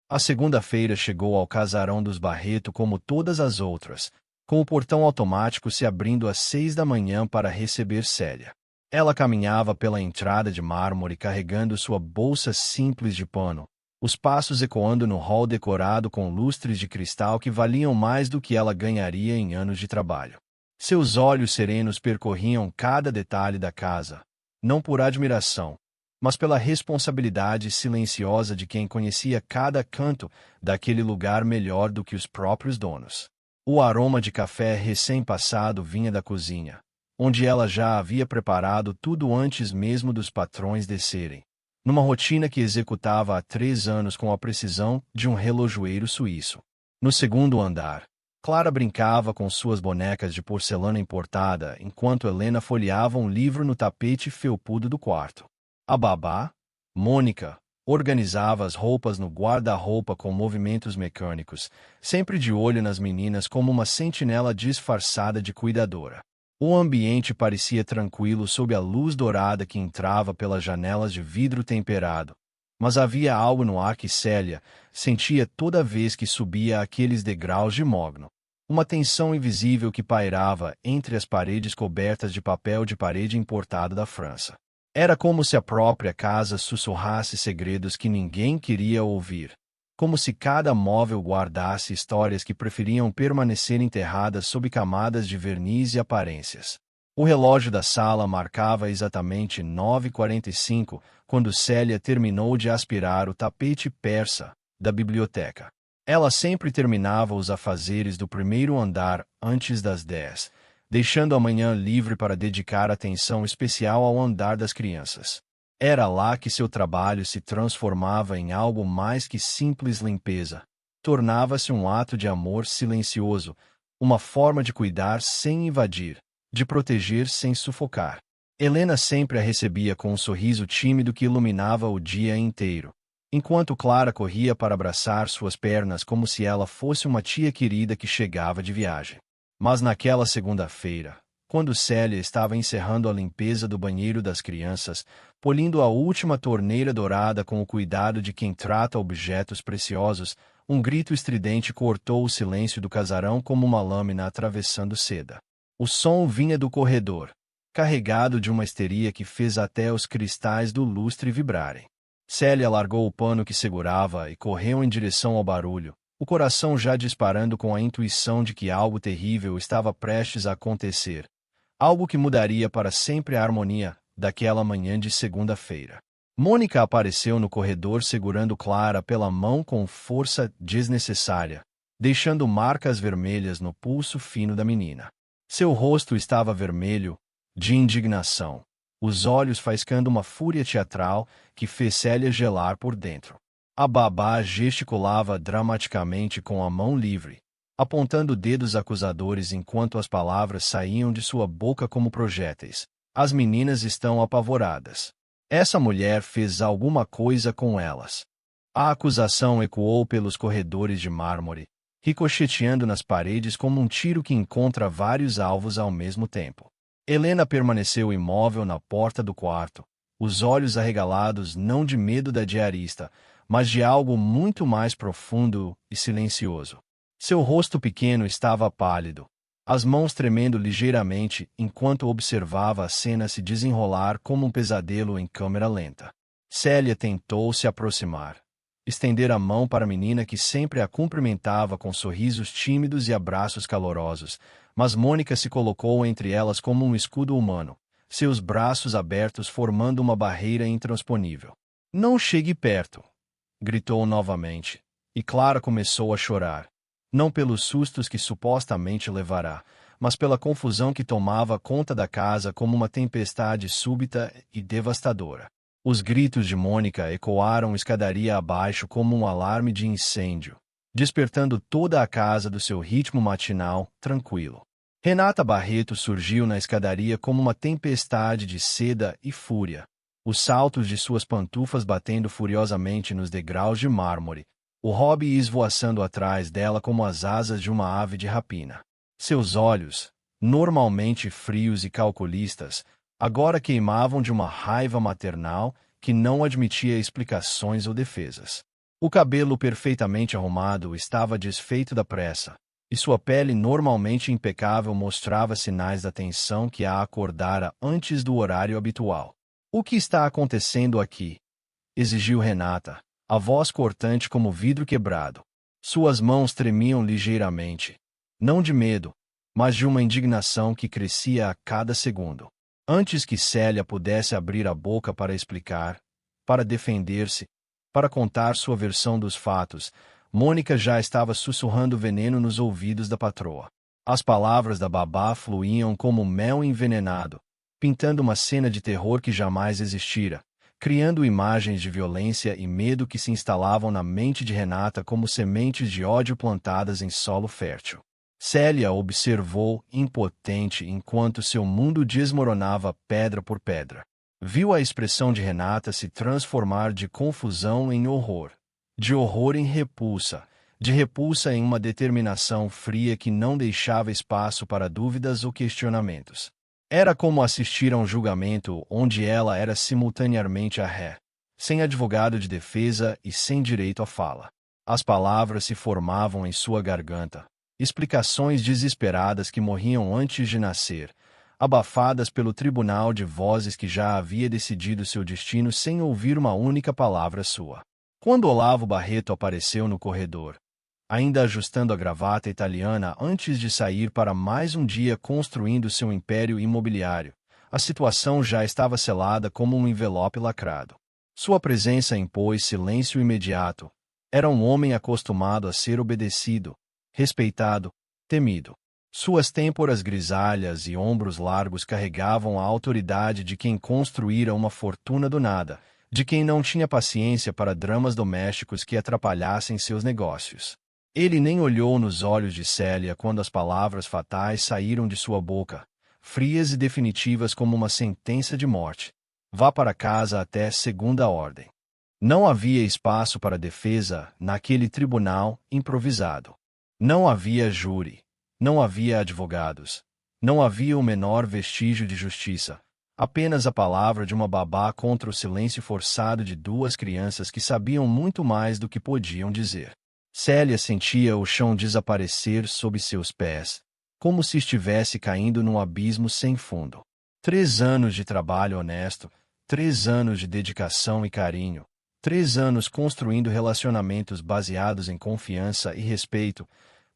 A segunda-feira chegou ao casarão dos Barreto como todas as outras, com o portão automático se abrindo às 6 da manhã para receber Célia. Ela caminhava pela entrada de mármore carregando sua bolsa simples de pano, os passos ecoando no hall decorado com lustres de cristal que valiam mais do que ela ganharia em anos de trabalho. Seus olhos serenos percorriam cada detalhe da casa, não por admiração, mas pela responsabilidade silenciosa de quem conhecia cada canto daquele lugar melhor do que os próprios donos. O aroma de café recém-passado vinha da cozinha, onde ela já havia preparado tudo antes mesmo dos patrões descerem, numa rotina que executava há 3 anos com a precisão de um relojoeiro suíço. No segundo andar, Clara brincava com suas bonecas de porcelana importada enquanto Helena folheava um livro no tapete felpudo do quarto. A babá, Mônica, organizava as roupas no guarda-roupa com movimentos mecânicos, sempre de olho nas meninas como uma sentinela disfarçada de cuidadora. O ambiente parecia tranquilo sob a luz dourada que entrava pelas janelas de vidro temperado, mas havia algo no ar que Célia sentia toda vez que subia aqueles degraus de mogno. Uma tensão invisível que pairava entre as paredes cobertas de papel de parede importado da França. Era como se a própria casa sussurrasse segredos que ninguém queria ouvir, como se cada móvel guardasse histórias que preferiam permanecer enterradas sob camadas de verniz e aparências. O relógio da sala marcava exatamente 9h45 quando Célia terminou de aspirar o tapete persa da biblioteca. Ela sempre terminava os afazeres do primeiro andar antes das 10, deixando a manhã livre para dedicar atenção especial ao andar das crianças. Era lá que seu trabalho se transformava em algo mais que simples limpeza. Tornava-se um ato de amor silencioso, uma forma de cuidar sem invadir, de proteger sem sufocar. Helena sempre a recebia com um sorriso tímido que iluminava o dia inteiro, enquanto Clara corria para abraçar suas pernas como se ela fosse uma tia querida que chegava de viagem. Mas naquela segunda-feira, quando Célia estava encerrando a limpeza do banheiro das crianças, polindo a última torneira dourada com o cuidado de quem trata objetos preciosos, um grito estridente cortou o silêncio do casarão como uma lâmina atravessando seda. O som vinha do corredor, carregado de uma histeria que fez até os cristais do lustre vibrarem. Célia largou o pano que segurava e correu em direção ao barulho, o coração já disparando com a intuição de que algo terrível estava prestes a acontecer, algo que mudaria para sempre a harmonia daquela manhã de segunda-feira. Mônica apareceu no corredor segurando Clara pela mão com força desnecessária, deixando marcas vermelhas no pulso fino da menina. Seu rosto estava vermelho, de indignação, os olhos faiscando uma fúria teatral que fez Célia gelar por dentro. A babá gesticulava dramaticamente com a mão livre, apontando dedos acusadores enquanto as palavras saíam de sua boca como projéteis. As meninas estão apavoradas. Essa mulher fez alguma coisa com elas. A acusação ecoou pelos corredores de mármore, ricocheteando nas paredes como um tiro que encontra vários alvos ao mesmo tempo. Helena permaneceu imóvel na porta do quarto, os olhos arregalados não de medo da diarista, mas de algo muito mais profundo e silencioso. Seu rosto pequeno estava pálido, as mãos tremendo ligeiramente enquanto observava a cena se desenrolar como um pesadelo em câmera lenta. Célia tentou se aproximar, estender a mão para a menina que sempre a cumprimentava com sorrisos tímidos e abraços calorosos, mas Mônica se colocou entre elas como um escudo humano, seus braços abertos formando uma barreira intransponível. "Não chegue perto!" gritou novamente, e Clara começou a chorar, não pelos sustos que supostamente levará, mas pela confusão que tomava conta da casa como uma tempestade súbita e devastadora. Os gritos de Mônica ecoaram escadaria abaixo como um alarme de incêndio, despertando toda a casa do seu ritmo matinal, tranquilo. Renata Barreto surgiu na escadaria como uma tempestade de seda e fúria, os saltos de suas pantufas batendo furiosamente nos degraus de mármore, o hobby esvoaçando atrás dela como as asas de uma ave de rapina. Seus olhos, normalmente frios e calculistas, agora queimavam de uma raiva maternal que não admitia explicações ou defesas. O cabelo perfeitamente arrumado estava desfeito da pressa, e sua pele normalmente impecável mostrava sinais da tensão que a acordara antes do horário habitual. O que está acontecendo aqui? Exigiu Renata, a voz cortante como vidro quebrado. Suas mãos tremiam ligeiramente. Não de medo, mas de uma indignação que crescia a cada segundo. Antes que Célia pudesse abrir a boca para explicar, para defender-se, para contar sua versão dos fatos, Mônica já estava sussurrando veneno nos ouvidos da patroa. As palavras da babá fluíam como mel envenenado, pintando uma cena de terror que jamais existira, criando imagens de violência e medo que se instalavam na mente de Renata como sementes de ódio plantadas em solo fértil. Célia observou, impotente, enquanto seu mundo desmoronava pedra por pedra. Viu a expressão de Renata se transformar de confusão em horror, de horror em repulsa, de repulsa em uma determinação fria que não deixava espaço para dúvidas ou questionamentos. Era como assistir a um julgamento onde ela era simultaneamente a ré, sem advogado de defesa e sem direito à fala. As palavras se formavam em sua garganta, explicações desesperadas que morriam antes de nascer, abafadas pelo tribunal de vozes que já havia decidido seu destino sem ouvir uma única palavra sua. Quando Olavo Barreto apareceu no corredor, ainda ajustando a gravata italiana antes de sair para mais um dia construindo seu império imobiliário, a situação já estava selada como um envelope lacrado. Sua presença impôs silêncio imediato. Era um homem acostumado a ser obedecido, respeitado, temido. Suas têmporas grisalhas e ombros largos carregavam a autoridade de quem construíra uma fortuna do nada, de quem não tinha paciência para dramas domésticos que atrapalhassem seus negócios. Ele nem olhou nos olhos de Célia quando as palavras fatais saíram de sua boca, frias e definitivas como uma sentença de morte. Vá para casa até segunda ordem. Não havia espaço para defesa naquele tribunal improvisado. Não havia júri. Não havia advogados. Não havia o menor vestígio de justiça. Apenas a palavra de uma babá contra o silêncio forçado de duas crianças que sabiam muito mais do que podiam dizer. Célia sentia o chão desaparecer sob seus pés, como se estivesse caindo num abismo sem fundo. 3 anos de trabalho honesto, 3 anos de dedicação e carinho, 3 anos construindo relacionamentos baseados em confiança e respeito.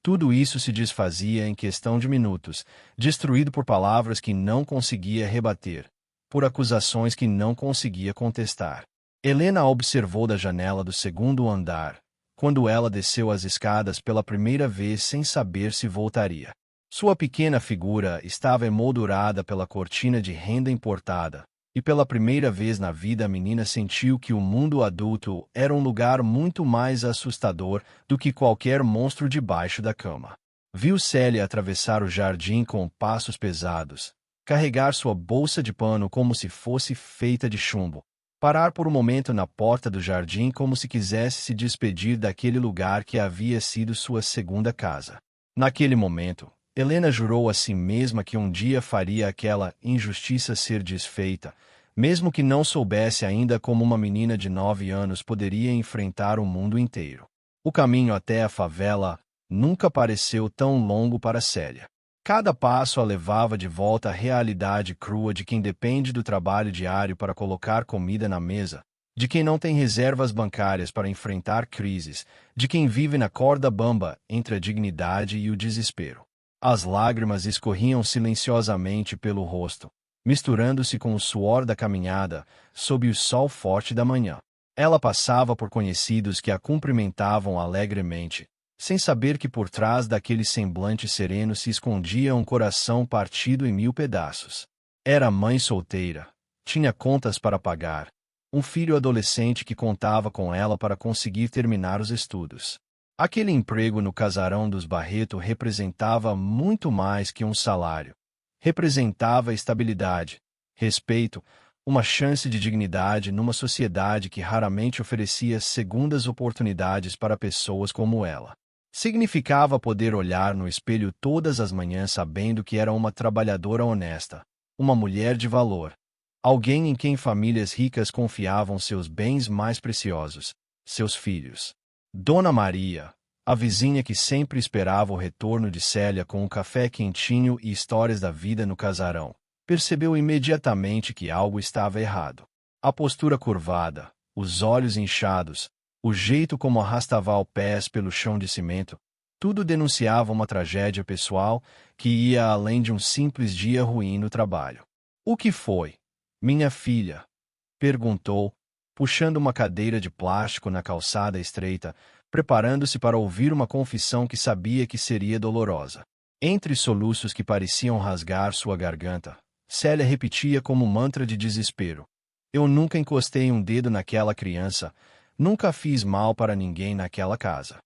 Tudo isso se desfazia em questão de minutos, destruído por palavras que não conseguia rebater, por acusações que não conseguia contestar. Helena observou da janela do segundo andar, quando ela desceu as escadas pela primeira vez sem saber se voltaria. Sua pequena figura estava emoldurada pela cortina de renda importada, e pela primeira vez na vida a menina sentiu que o mundo adulto era um lugar muito mais assustador do que qualquer monstro debaixo da cama. Viu Célia atravessar o jardim com passos pesados, carregar sua bolsa de pano como se fosse feita de chumbo, parar por um momento na porta do jardim como se quisesse se despedir daquele lugar que havia sido sua segunda casa. Naquele momento, Helena jurou a si mesma que um dia faria aquela injustiça ser desfeita, mesmo que não soubesse ainda como uma menina de 9 anos poderia enfrentar o mundo inteiro. O caminho até a favela nunca pareceu tão longo para Célia. Cada passo a levava de volta à realidade crua de quem depende do trabalho diário para colocar comida na mesa, de quem não tem reservas bancárias para enfrentar crises, de quem vive na corda bamba entre a dignidade e o desespero. As lágrimas escorriam silenciosamente pelo rosto, misturando-se com o suor da caminhada, sob o sol forte da manhã. Ela passava por conhecidos que a cumprimentavam alegremente, sem saber que por trás daquele semblante sereno se escondia um coração partido em 1000 pedaços. Era mãe solteira, tinha contas para pagar, um filho adolescente que contava com ela para conseguir terminar os estudos. Aquele emprego no casarão dos Barreto representava muito mais que um salário. Representava estabilidade, respeito, uma chance de dignidade numa sociedade que raramente oferecia segundas oportunidades para pessoas como ela. Significava poder olhar no espelho todas as manhãs sabendo que era uma trabalhadora honesta, uma mulher de valor, alguém em quem famílias ricas confiavam seus bens mais preciosos, seus filhos. Dona Maria, a vizinha que sempre esperava o retorno de Célia com um café quentinho e histórias da vida no casarão, percebeu imediatamente que algo estava errado. A postura curvada, os olhos inchados, o jeito como arrastava os pés pelo chão de cimento, tudo denunciava uma tragédia pessoal que ia além de um simples dia ruim no trabalho. "O que foi, minha filha?" perguntou, puxando uma cadeira de plástico na calçada estreita, preparando-se para ouvir uma confissão que sabia que seria dolorosa. Entre soluços que pareciam rasgar sua garganta, Célia repetia como um mantra de desespero: "Eu nunca encostei um dedo naquela criança, nunca fiz mal para ninguém naquela casa."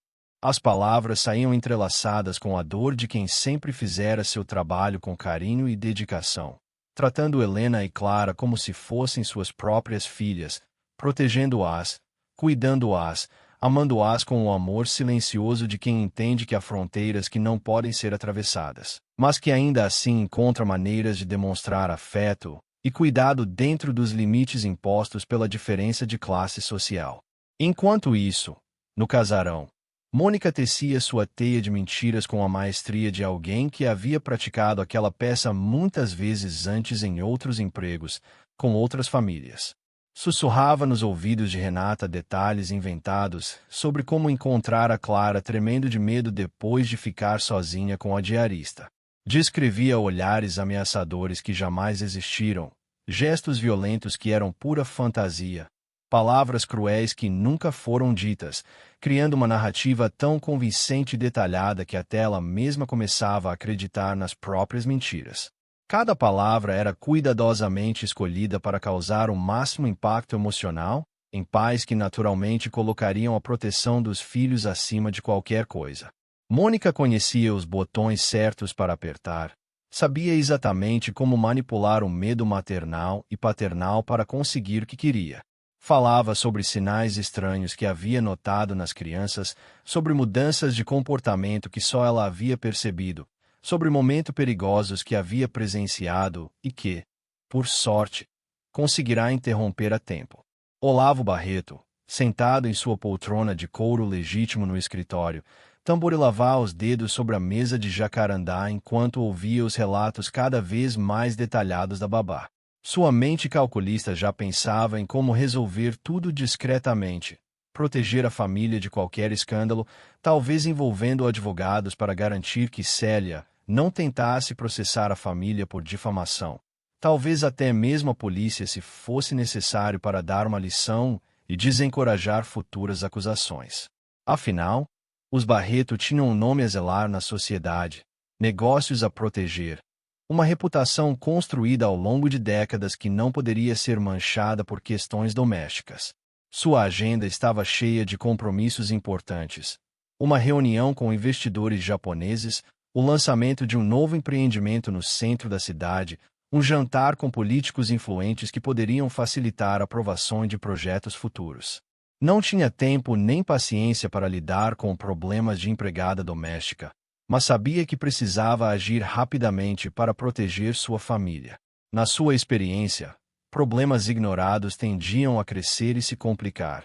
As palavras saíam entrelaçadas com a dor de quem sempre fizera seu trabalho com carinho e dedicação, tratando Helena e Clara como se fossem suas próprias filhas, protegendo-as, cuidando-as, amando-as com o amor silencioso de quem entende que há fronteiras que não podem ser atravessadas, mas que ainda assim encontra maneiras de demonstrar afeto e cuidado dentro dos limites impostos pela diferença de classe social. Enquanto isso, no casarão, Mônica tecia sua teia de mentiras com a maestria de alguém que havia praticado aquela peça muitas vezes antes em outros empregos, com outras famílias. Sussurrava nos ouvidos de Renata detalhes inventados sobre como encontrar a Clara tremendo de medo depois de ficar sozinha com a diarista. Descrevia olhares ameaçadores que jamais existiram, gestos violentos que eram pura fantasia, palavras cruéis que nunca foram ditas, criando uma narrativa tão convincente e detalhada que até ela mesma começava a acreditar nas próprias mentiras. Cada palavra era cuidadosamente escolhida para causar o máximo impacto emocional, em pais que naturalmente colocariam a proteção dos filhos acima de qualquer coisa. Mônica conhecia os botões certos para apertar, sabia exatamente como manipular o medo maternal e paternal para conseguir o que queria. Falava sobre sinais estranhos que havia notado nas crianças, sobre mudanças de comportamento que só ela havia percebido, sobre momentos perigosos que havia presenciado e que, por sorte, conseguirá interromper a tempo. Olavo Barreto, sentado em sua poltrona de couro legítimo no escritório, tamborilava os dedos sobre a mesa de jacarandá enquanto ouvia os relatos cada vez mais detalhados da babá. Sua mente calculista já pensava em como resolver tudo discretamente, proteger a família de qualquer escândalo, talvez envolvendo advogados para garantir que Célia não tentasse processar a família por difamação, talvez até mesmo a polícia se fosse necessário para dar uma lição e desencorajar futuras acusações. Afinal, os Barreto tinham um nome a zelar na sociedade, negócios a proteger, uma reputação construída ao longo de décadas que não poderia ser manchada por questões domésticas. Sua agenda estava cheia de compromissos importantes. Uma reunião com investidores japoneses, o lançamento de um novo empreendimento no centro da cidade, um jantar com políticos influentes que poderiam facilitar a aprovação de projetos futuros. Não tinha tempo nem paciência para lidar com problemas de empregada doméstica, mas sabia que precisava agir rapidamente para proteger sua família. Na sua experiência, problemas ignorados tendiam a crescer e se complicar.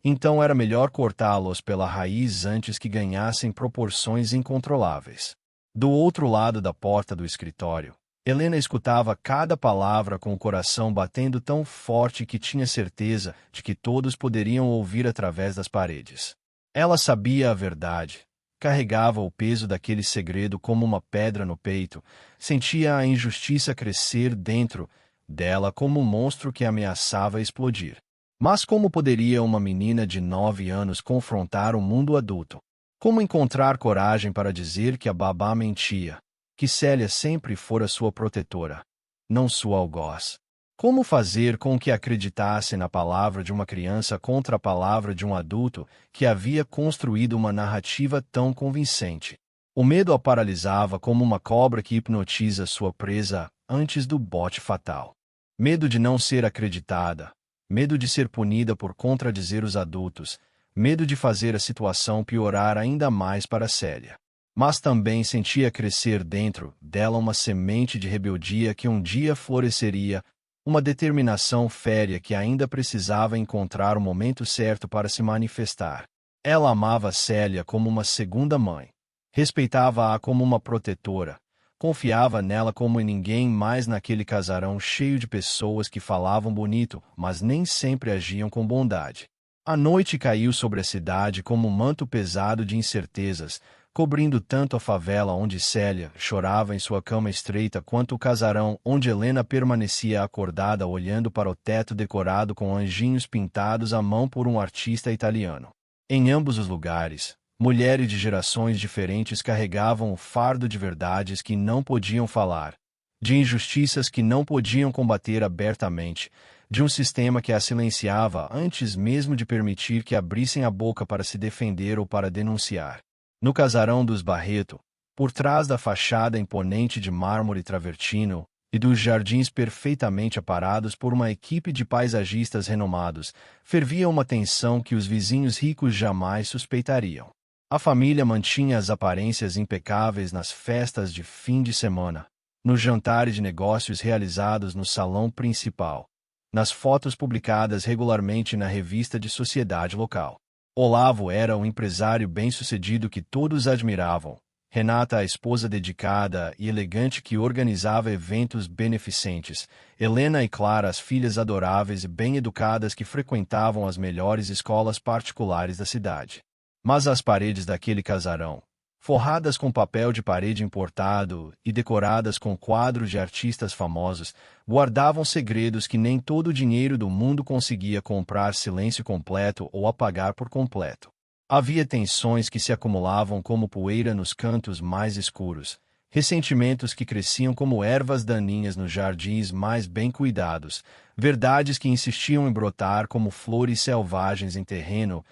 Então era melhor cortá-los pela raiz antes que ganhassem proporções incontroláveis. Do outro lado da porta do escritório, Helena escutava cada palavra com o coração batendo tão forte que tinha certeza de que todos poderiam ouvir através das paredes. Ela sabia a verdade. Carregava o peso daquele segredo como uma pedra no peito, sentia a injustiça crescer dentro dela como um monstro que ameaçava explodir. Mas como poderia uma menina de 9 anos confrontar o mundo adulto? Como encontrar coragem para dizer que a babá mentia, que Célia sempre fora sua protetora, não sua algoz? Como fazer com que acreditasse na palavra de uma criança contra a palavra de um adulto que havia construído uma narrativa tão convincente? O medo a paralisava como uma cobra que hipnotiza sua presa antes do bote fatal. Medo de não ser acreditada, medo de ser punida por contradizer os adultos, medo de fazer a situação piorar ainda mais para Célia. Mas também sentia crescer dentro dela uma semente de rebeldia que um dia floresceria, uma determinação férrea que ainda precisava encontrar o momento certo para se manifestar. Ela amava Célia como uma segunda mãe, respeitava-a como uma protetora, confiava nela como em ninguém mais naquele casarão cheio de pessoas que falavam bonito, mas nem sempre agiam com bondade. A noite caiu sobre a cidade como um manto pesado de incertezas, cobrindo tanto a favela onde Célia chorava em sua cama estreita quanto o casarão onde Helena permanecia acordada olhando para o teto decorado com anjinhos pintados à mão por um artista italiano. Em ambos os lugares, mulheres de gerações diferentes carregavam o fardo de verdades que não podiam falar, de injustiças que não podiam combater abertamente, de um sistema que as silenciava antes mesmo de permitir que abrissem a boca para se defender ou para denunciar. No casarão dos Barreto, por trás da fachada imponente de mármore travertino e dos jardins perfeitamente aparados por uma equipe de paisagistas renomados, fervia uma tensão que os vizinhos ricos jamais suspeitariam. A família mantinha as aparências impecáveis nas festas de fim de semana, nos jantares de negócios realizados no salão principal, nas fotos publicadas regularmente na revista de sociedade local. Olavo era um empresário bem-sucedido que todos admiravam. Renata, a esposa dedicada e elegante que organizava eventos beneficentes. Helena e Clara, as filhas adoráveis e bem-educadas que frequentavam as melhores escolas particulares da cidade. Mas as paredes daquele casarão, forradas com papel de parede importado e decoradas com quadros de artistas famosos, guardavam segredos que nem todo o dinheiro do mundo conseguia comprar silêncio completo ou apagar por completo. Havia tensões que se acumulavam como poeira nos cantos mais escuros, ressentimentos que cresciam como ervas daninhas nos jardins mais bem cuidados, verdades que insistiam em brotar como flores selvagens em terreno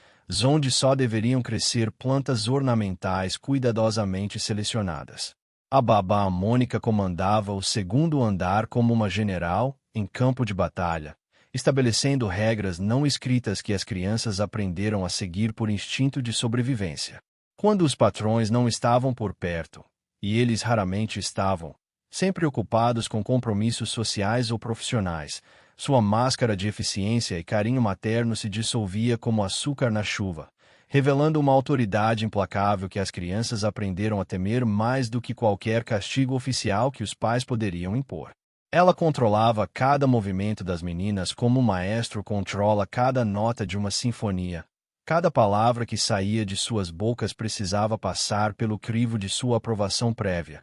onde só deveriam crescer plantas ornamentais cuidadosamente selecionadas. A babá Mônica comandava o segundo andar como uma general, em campo de batalha, estabelecendo regras não escritas que as crianças aprenderam a seguir por instinto de sobrevivência. Quando os patrões não estavam por perto, e eles raramente estavam, sempre ocupados com compromissos sociais ou profissionais, sua máscara de eficiência e carinho materno se dissolvia como açúcar na chuva, revelando uma autoridade implacável que as crianças aprenderam a temer mais do que qualquer castigo oficial que os pais poderiam impor. Ela controlava cada movimento das meninas como um maestro controla cada nota de uma sinfonia. Cada palavra que saía de suas bocas precisava passar pelo crivo de sua aprovação prévia.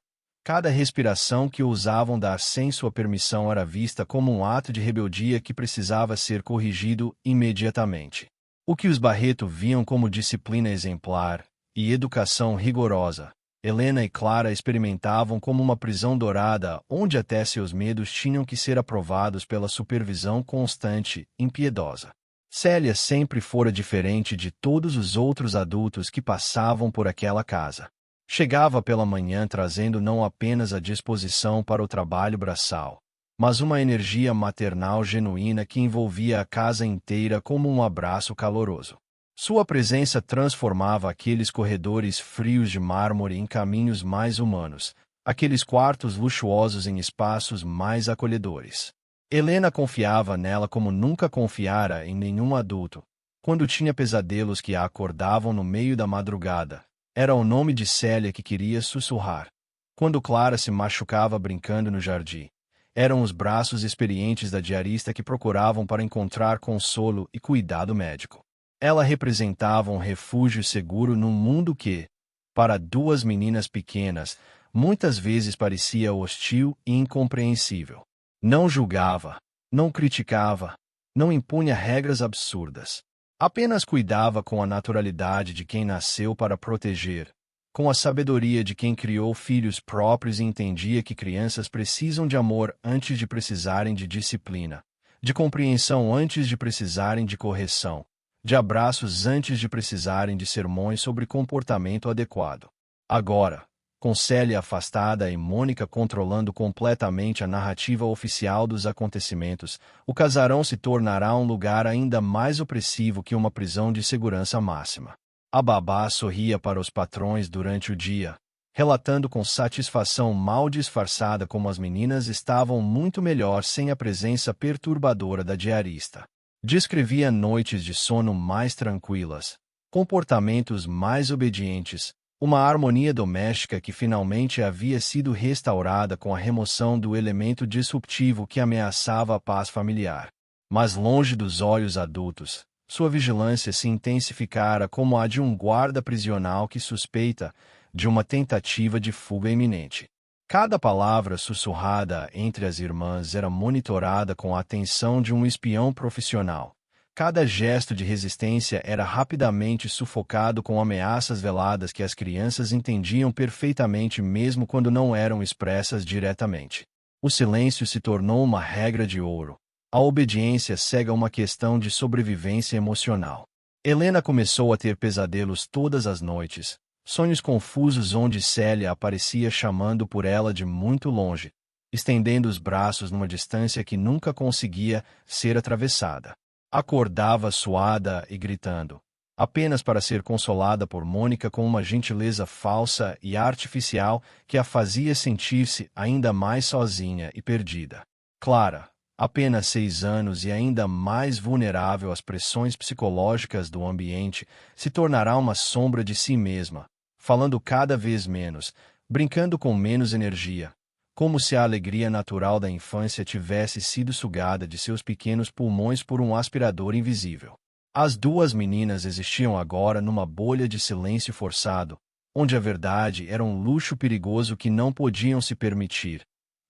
Cada respiração que ousavam dar sem sua permissão era vista como um ato de rebeldia que precisava ser corrigido imediatamente. O que os Barreto viam como disciplina exemplar e educação rigorosa, Helena e Clara experimentavam como uma prisão dourada onde até seus medos tinham que ser aprovados pela supervisão constante, impiedosa. Célia sempre fora diferente de todos os outros adultos que passavam por aquela casa. Chegava pela manhã trazendo não apenas a disposição para o trabalho braçal, mas uma energia maternal genuína que envolvia a casa inteira como um abraço caloroso. Sua presença transformava aqueles corredores frios de mármore em caminhos mais humanos, aqueles quartos luxuosos em espaços mais acolhedores. Helena confiava nela como nunca confiara em nenhum adulto. Quando tinha pesadelos que a acordavam no meio da madrugada, era o nome de Célia que queria sussurrar. Quando Clara se machucava brincando no jardim, eram os braços experientes da diarista que procuravam para encontrar consolo e cuidado médico. Ela representava um refúgio seguro num mundo que, para duas meninas pequenas, muitas vezes parecia hostil e incompreensível. Não julgava, não criticava, não impunha regras absurdas. Apenas cuidava com a naturalidade de quem nasceu para proteger, com a sabedoria de quem criou filhos próprios e entendia que crianças precisam de amor antes de precisarem de disciplina, de compreensão antes de precisarem de correção, de abraços antes de precisarem de sermões sobre comportamento adequado. Agora, com Célia afastada e Mônica controlando completamente a narrativa oficial dos acontecimentos, o casarão se tornará um lugar ainda mais opressivo que uma prisão de segurança máxima. A babá sorria para os patrões durante o dia, relatando com satisfação mal disfarçada como as meninas estavam muito melhor sem a presença perturbadora da diarista. Descrevia noites de sono mais tranquilas, comportamentos mais obedientes, uma harmonia doméstica que finalmente havia sido restaurada com a remoção do elemento disruptivo que ameaçava a paz familiar. Mas longe dos olhos adultos, sua vigilância se intensificara como a de um guarda prisional que suspeita de uma tentativa de fuga iminente. Cada palavra sussurrada entre as irmãs era monitorada com a atenção de um espião profissional. Cada gesto de resistência era rapidamente sufocado com ameaças veladas que as crianças entendiam perfeitamente mesmo quando não eram expressas diretamente. O silêncio se tornou uma regra de ouro. A obediência cega uma questão de sobrevivência emocional. Helena começou a ter pesadelos todas as noites, sonhos confusos onde Célia aparecia chamando por ela de muito longe, estendendo os braços numa distância que nunca conseguia ser atravessada. Acordava suada e gritando, apenas para ser consolada por Mônica com uma gentileza falsa e artificial que a fazia sentir-se ainda mais sozinha e perdida. Clara, apenas 6 anos e ainda mais vulnerável às pressões psicológicas do ambiente, se tornará uma sombra de si mesma, falando cada vez menos, brincando com menos energia, como se a alegria natural da infância tivesse sido sugada de seus pequenos pulmões por um aspirador invisível. As duas meninas existiam agora numa bolha de silêncio forçado, onde a verdade era um luxo perigoso que não podiam se permitir,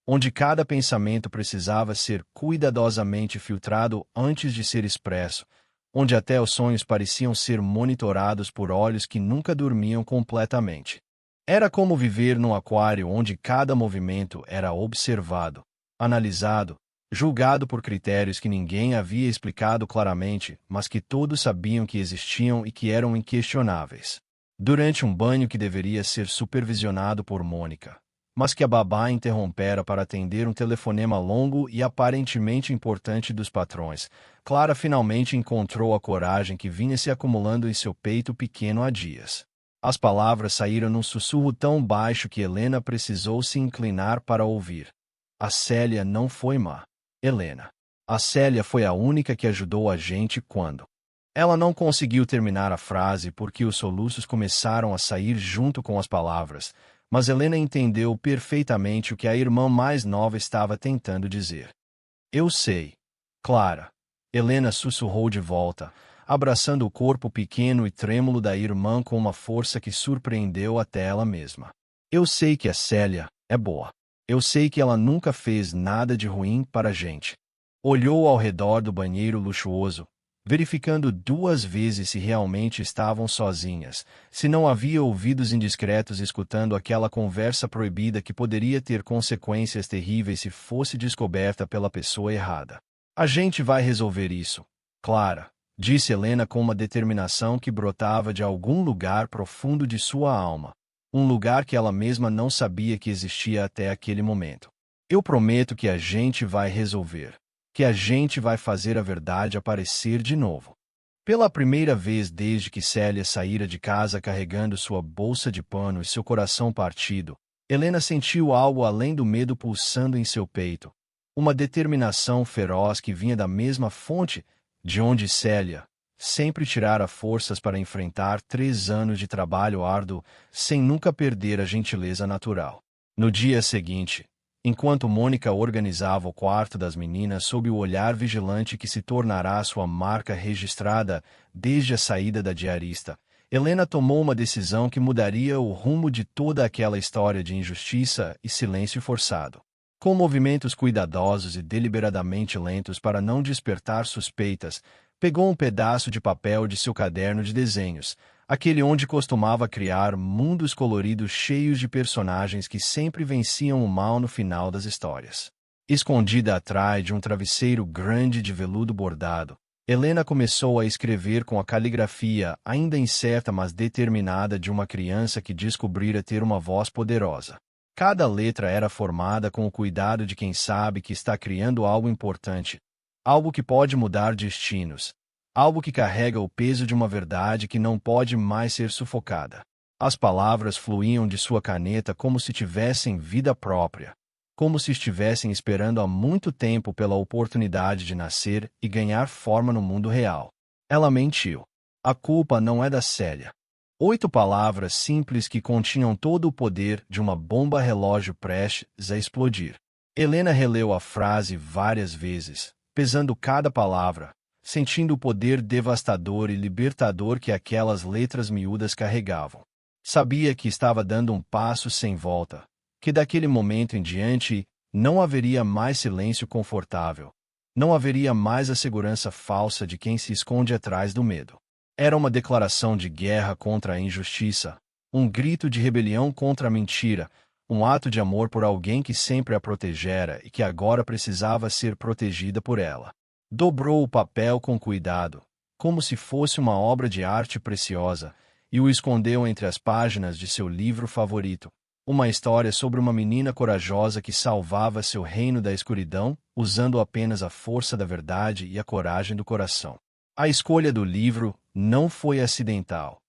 onde cada pensamento precisava ser cuidadosamente filtrado antes de ser expresso, onde até os sonhos pareciam ser monitorados por olhos que nunca dormiam completamente. Era como viver num aquário onde cada movimento era observado, analisado, julgado por critérios que ninguém havia explicado claramente, mas que todos sabiam que existiam e que eram inquestionáveis. Durante um banho que deveria ser supervisionado por Mônica, mas que a babá interrompera para atender um telefonema longo e aparentemente importante dos patrões, Clara finalmente encontrou a coragem que vinha se acumulando em seu peito pequeno há dias. As palavras saíram num sussurro tão baixo que Helena precisou se inclinar para ouvir. A Célia não foi má. Helena. A Célia foi a única que ajudou a gente quando... Ela não conseguiu terminar a frase porque os soluços começaram a sair junto com as palavras, mas Helena entendeu perfeitamente o que a irmã mais nova estava tentando dizer. Eu sei. Clara. Helena sussurrou de volta, abraçando o corpo pequeno e trêmulo da irmã com uma força que surpreendeu até ela mesma. Eu sei que a Célia é boa. Eu sei que ela nunca fez nada de ruim para a gente. Olhou ao redor do banheiro luxuoso, verificando 2 vezes se realmente estavam sozinhas, se não havia ouvidos indiscretos escutando aquela conversa proibida que poderia ter consequências terríveis se fosse descoberta pela pessoa errada. A gente vai resolver isso, Clara, disse Helena com uma determinação que brotava de algum lugar profundo de sua alma, um lugar que ela mesma não sabia que existia até aquele momento. Eu prometo que a gente vai resolver, que a gente vai fazer a verdade aparecer de novo. Pela primeira vez desde que Célia saíra de casa carregando sua bolsa de pano e seu coração partido, Helena sentiu algo além do medo pulsando em seu peito, uma determinação feroz que vinha da mesma fonte de onde Célia sempre tirara forças para enfrentar 3 anos de trabalho árduo sem nunca perder a gentileza natural. No dia seguinte, enquanto Mônica organizava o quarto das meninas sob o olhar vigilante que se tornará sua marca registrada desde a saída da diarista, Helena tomou uma decisão que mudaria o rumo de toda aquela história de injustiça e silêncio forçado. Com movimentos cuidadosos e deliberadamente lentos para não despertar suspeitas, pegou um pedaço de papel de seu caderno de desenhos, aquele onde costumava criar mundos coloridos cheios de personagens que sempre venciam o mal no final das histórias. Escondida atrás de um travesseiro grande de veludo bordado, Helena começou a escrever com a caligrafia ainda incerta mas determinada de uma criança que descobrira ter uma voz poderosa. Cada letra era formada com o cuidado de quem sabe que está criando algo importante, algo que pode mudar destinos, algo que carrega o peso de uma verdade que não pode mais ser sufocada. As palavras fluíam de sua caneta como se tivessem vida própria, como se estivessem esperando há muito tempo pela oportunidade de nascer e ganhar forma no mundo real. Ela mentiu. A culpa não é da Célia. 8 palavras simples que continham todo o poder de uma bomba relógio prestes a explodir. Helena releu a frase várias vezes, pesando cada palavra, sentindo o poder devastador e libertador que aquelas letras miúdas carregavam. Sabia que estava dando um passo sem volta, que daquele momento em diante não haveria mais silêncio confortável, não haveria mais a segurança falsa de quem se esconde atrás do medo. Era uma declaração de guerra contra a injustiça, um grito de rebelião contra a mentira, um ato de amor por alguém que sempre a protegera e que agora precisava ser protegida por ela. Dobrou o papel com cuidado, como se fosse uma obra de arte preciosa, e o escondeu entre as páginas de seu livro favorito, uma história sobre uma menina corajosa que salvava seu reino da escuridão, usando apenas a força da verdade e a coragem do coração. A escolha do livro não foi acidental.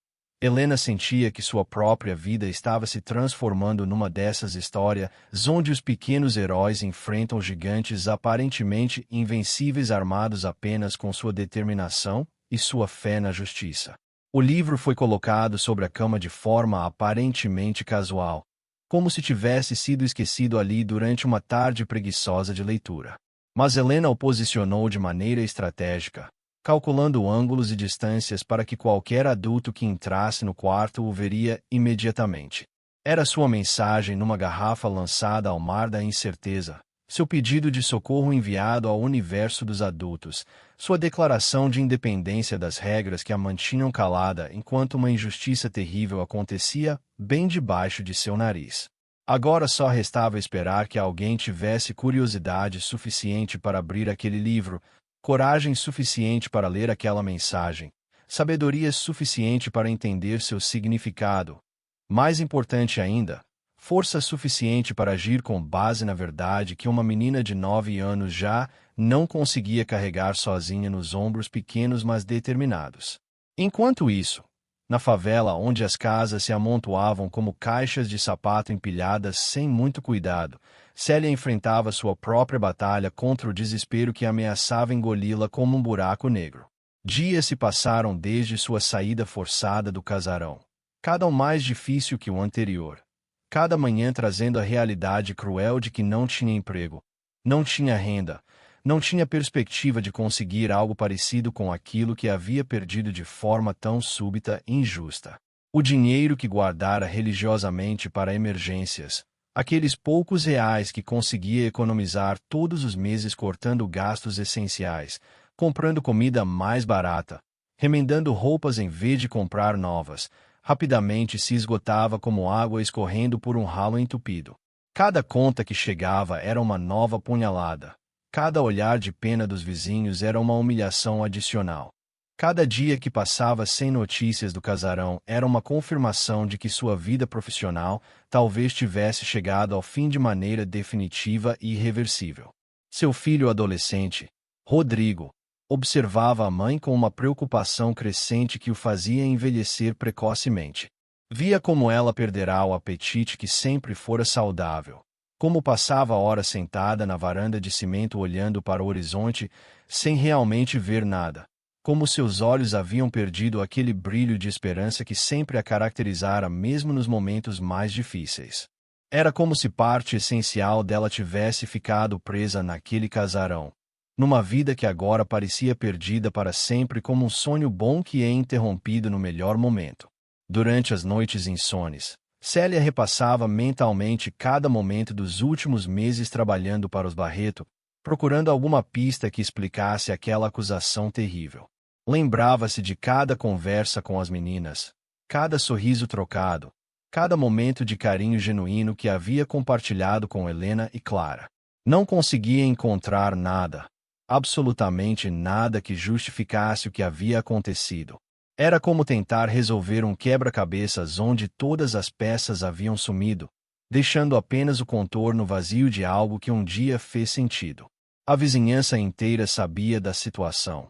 Helena sentia que sua própria vida estava se transformando numa dessas histórias onde os pequenos heróis enfrentam gigantes aparentemente invencíveis armados apenas com sua determinação e sua fé na justiça. O livro foi colocado sobre a cama de forma aparentemente casual, como se tivesse sido esquecido ali durante uma tarde preguiçosa de leitura. Mas Helena o posicionou de maneira estratégica, calculando ângulos e distâncias para que qualquer adulto que entrasse no quarto o veria imediatamente. Era sua mensagem numa garrafa lançada ao mar da incerteza, seu pedido de socorro enviado ao universo dos adultos, sua declaração de independência das regras que a mantinham calada enquanto uma injustiça terrível acontecia bem debaixo de seu nariz. Agora só restava esperar que alguém tivesse curiosidade suficiente para abrir aquele livro, coragem suficiente para ler aquela mensagem, sabedoria suficiente para entender seu significado. Mais importante ainda, força suficiente para agir com base na verdade que uma menina de 9 anos já não conseguia carregar sozinha nos ombros pequenos mas determinados. Enquanto isso, na favela onde as casas se amontoavam como caixas de sapato empilhadas sem muito cuidado, Célia enfrentava sua própria batalha contra o desespero que ameaçava engoli-la como um buraco negro. Dias se passaram desde sua saída forçada do casarão, cada um mais difícil que o anterior. Cada manhã trazendo a realidade cruel de que não tinha emprego, não tinha renda, não tinha perspectiva de conseguir algo parecido com aquilo que havia perdido de forma tão súbita e injusta. O dinheiro que guardara religiosamente para emergências, aqueles poucos reais que conseguia economizar todos os meses cortando gastos essenciais, comprando comida mais barata, remendando roupas em vez de comprar novas, rapidamente se esgotava como água escorrendo por um ralo entupido. Cada conta que chegava era uma nova punhalada. Cada olhar de pena dos vizinhos era uma humilhação adicional. Cada dia que passava sem notícias do casarão era uma confirmação de que sua vida profissional talvez tivesse chegado ao fim de maneira definitiva e irreversível. Seu filho adolescente, Rodrigo, observava a mãe com uma preocupação crescente que o fazia envelhecer precocemente. Via como ela perderá o apetite que sempre fora saudável, como passava horas sentada na varanda de cimento olhando para o horizonte, sem realmente ver nada, como seus olhos haviam perdido aquele brilho de esperança que sempre a caracterizara mesmo nos momentos mais difíceis. Era como se parte essencial dela tivesse ficado presa naquele casarão, numa vida que agora parecia perdida para sempre como um sonho bom que é interrompido no melhor momento. Durante as noites insones, Célia repassava mentalmente cada momento dos últimos meses trabalhando para os Barreto, procurando alguma pista que explicasse aquela acusação terrível. Lembrava-se de cada conversa com as meninas, cada sorriso trocado, cada momento de carinho genuíno que havia compartilhado com Helena e Clara. Não conseguia encontrar nada, absolutamente nada que justificasse o que havia acontecido. Era como tentar resolver um quebra-cabeças onde todas as peças haviam sumido, deixando apenas o contorno vazio de algo que um dia fez sentido. A vizinhança inteira sabia da situação.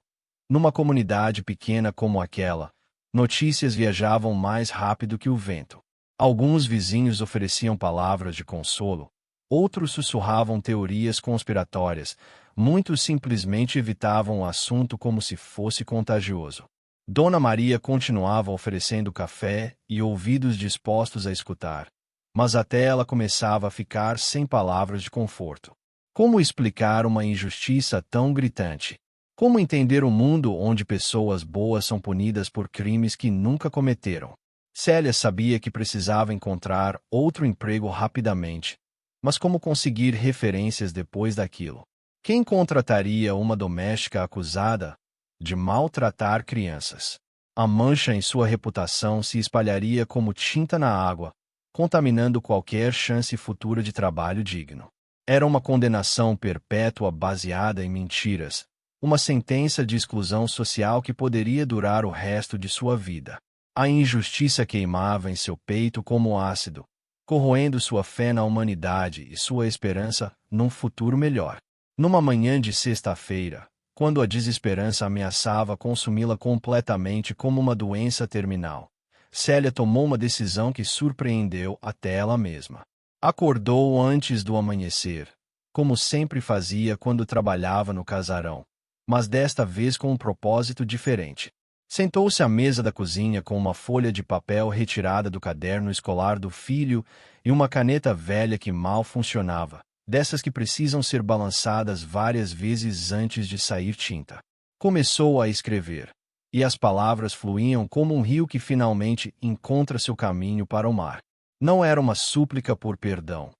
Numa comunidade pequena como aquela, Notícias viajavam mais rápido que o vento. Alguns vizinhos ofereciam palavras de consolo, outros sussurravam teorias conspiratórias, muitos simplesmente evitavam o assunto como se fosse contagioso. Dona Maria continuava oferecendo café e ouvidos dispostos a escutar, mas até ela começava a ficar sem palavras de conforto. Como explicar uma injustiça tão gritante? Como entender um mundo onde pessoas boas são punidas por crimes que nunca cometeram? Célia sabia que precisava encontrar outro emprego rapidamente, mas como conseguir referências depois daquilo? Quem contrataria uma doméstica acusada de maltratar crianças? A mancha em sua reputação se espalharia como tinta na água, contaminando qualquer chance futura de trabalho digno. Era uma condenação perpétua baseada em mentiras, uma sentença de exclusão social que poderia durar o resto de sua vida. A injustiça queimava em seu peito como ácido, corroendo sua fé na humanidade e sua esperança num futuro melhor. Numa manhã de sexta-feira, quando a desesperança ameaçava consumi-la completamente como uma doença terminal, Célia tomou uma decisão que surpreendeu até ela mesma. Acordou antes do amanhecer, como sempre fazia quando trabalhava no casarão, mas desta vez com um propósito diferente. Sentou-se à mesa da cozinha com uma folha de papel retirada do caderno escolar do filho e uma caneta velha que mal funcionava, dessas que precisam ser balançadas várias vezes antes de sair tinta. Começou a escrever, e as palavras fluíam como um rio que finalmente encontra seu caminho para o mar. Não era uma súplica por perdão.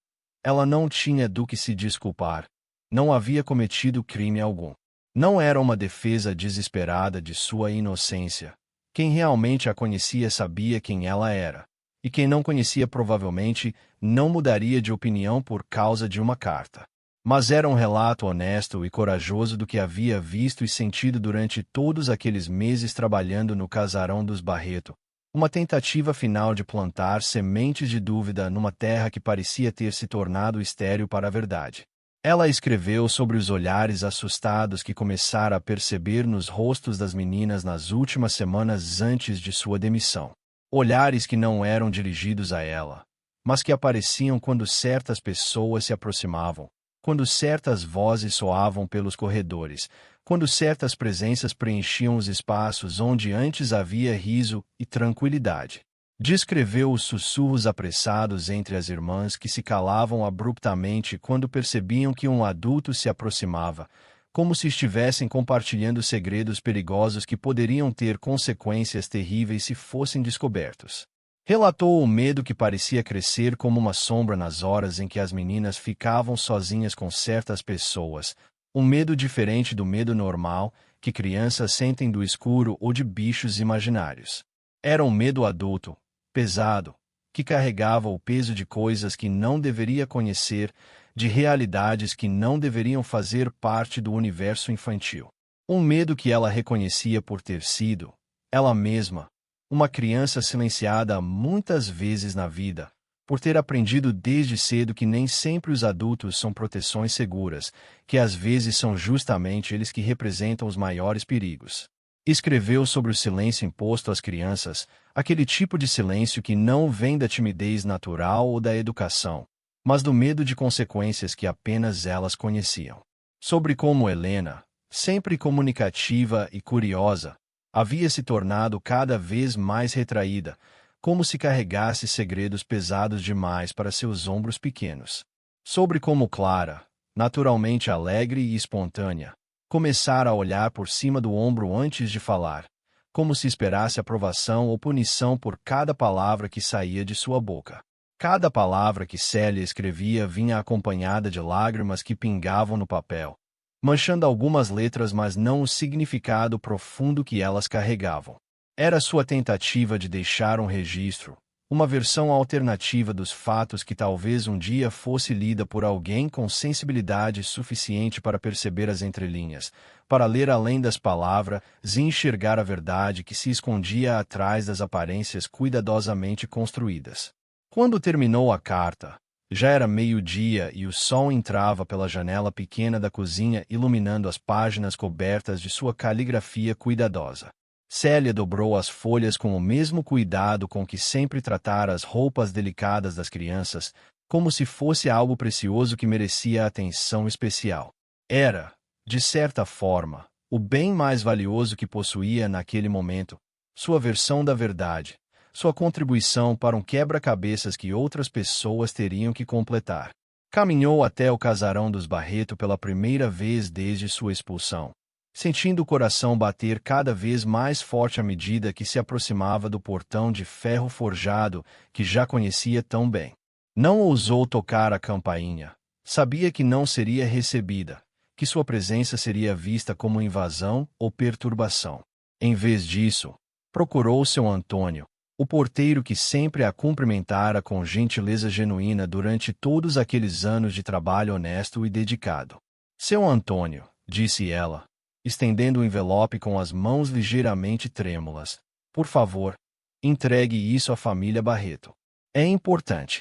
Ela não tinha do que se desculpar. Não havia cometido crime algum. Não era uma defesa desesperada de sua inocência. Quem realmente a conhecia sabia quem ela era. E quem não conhecia provavelmente não mudaria de opinião por causa de uma carta. Mas era um relato honesto e corajoso do que havia visto e sentido durante todos aqueles meses trabalhando no casarão dos Barreto. Uma tentativa final de plantar sementes de dúvida numa terra que parecia ter se tornado estéril para a verdade. Ela escreveu sobre os olhares assustados que começara a perceber nos rostos das meninas nas últimas semanas antes de sua demissão. Olhares que não eram dirigidos a ela, mas que apareciam quando certas pessoas se aproximavam, quando certas vozes soavam pelos corredores, quando certas presenças preenchiam os espaços onde antes havia riso e tranquilidade. Descreveu os sussurros apressados entre as irmãs que se calavam abruptamente quando percebiam que um adulto se aproximava, como se estivessem compartilhando segredos perigosos que poderiam ter consequências terríveis se fossem descobertos. Relatou o medo que parecia crescer como uma sombra nas horas em que as meninas ficavam sozinhas com certas pessoas, um medo diferente do medo normal que crianças sentem do escuro ou de bichos imaginários. Era um medo adulto, pesado, que carregava o peso de coisas que não deveria conhecer, de realidades que não deveriam fazer parte do universo infantil. Um medo que ela reconhecia por ter sido, ela mesma, uma criança silenciada muitas vezes na vida, por ter aprendido desde cedo que nem sempre os adultos são proteções seguras, que às vezes são justamente eles que representam os maiores perigos. Escreveu sobre o silêncio imposto às crianças, aquele tipo de silêncio que não vem da timidez natural ou da educação, mas do medo de consequências que apenas elas conheciam. Sobre como Helena, sempre comunicativa e curiosa, havia se tornado cada vez mais retraída, como se carregasse segredos pesados demais para seus ombros pequenos. Sobre como Clara, naturalmente alegre e espontânea, começara a olhar por cima do ombro antes de falar, como se esperasse aprovação ou punição por cada palavra que saía de sua boca. Cada palavra que Célia escrevia vinha acompanhada de lágrimas que pingavam no papel, manchando algumas letras mas não o significado profundo que elas carregavam. Era sua tentativa de deixar um registro, uma versão alternativa dos fatos que talvez um dia fosse lida por alguém com sensibilidade suficiente para perceber as entrelinhas, para ler além das palavras e enxergar a verdade que se escondia atrás das aparências cuidadosamente construídas. Quando terminou a carta, já era meio-dia e o sol entrava pela janela pequena da cozinha iluminando as páginas cobertas de sua caligrafia cuidadosa. Célia dobrou as folhas com o mesmo cuidado com que sempre tratara as roupas delicadas das crianças, como se fosse algo precioso que merecia atenção especial. Era, de certa forma, o bem mais valioso que possuía naquele momento, sua versão da verdade, sua contribuição para um quebra-cabeças que outras pessoas teriam que completar. Caminhou até o casarão dos Barreto pela primeira vez desde sua expulsão, sentindo o coração bater cada vez mais forte à medida que se aproximava do portão de ferro forjado que já conhecia tão bem. Não ousou tocar a campainha. Sabia que não seria recebida, que sua presença seria vista como invasão ou perturbação. Em vez disso, procurou seu Antônio, o porteiro que sempre a cumprimentara com gentileza genuína durante todos aqueles anos de trabalho honesto e dedicado. Seu Antônio, disse ela, estendendo o envelope com as mãos ligeiramente trêmulas. Por favor, entregue isso à família Barreto. É importante.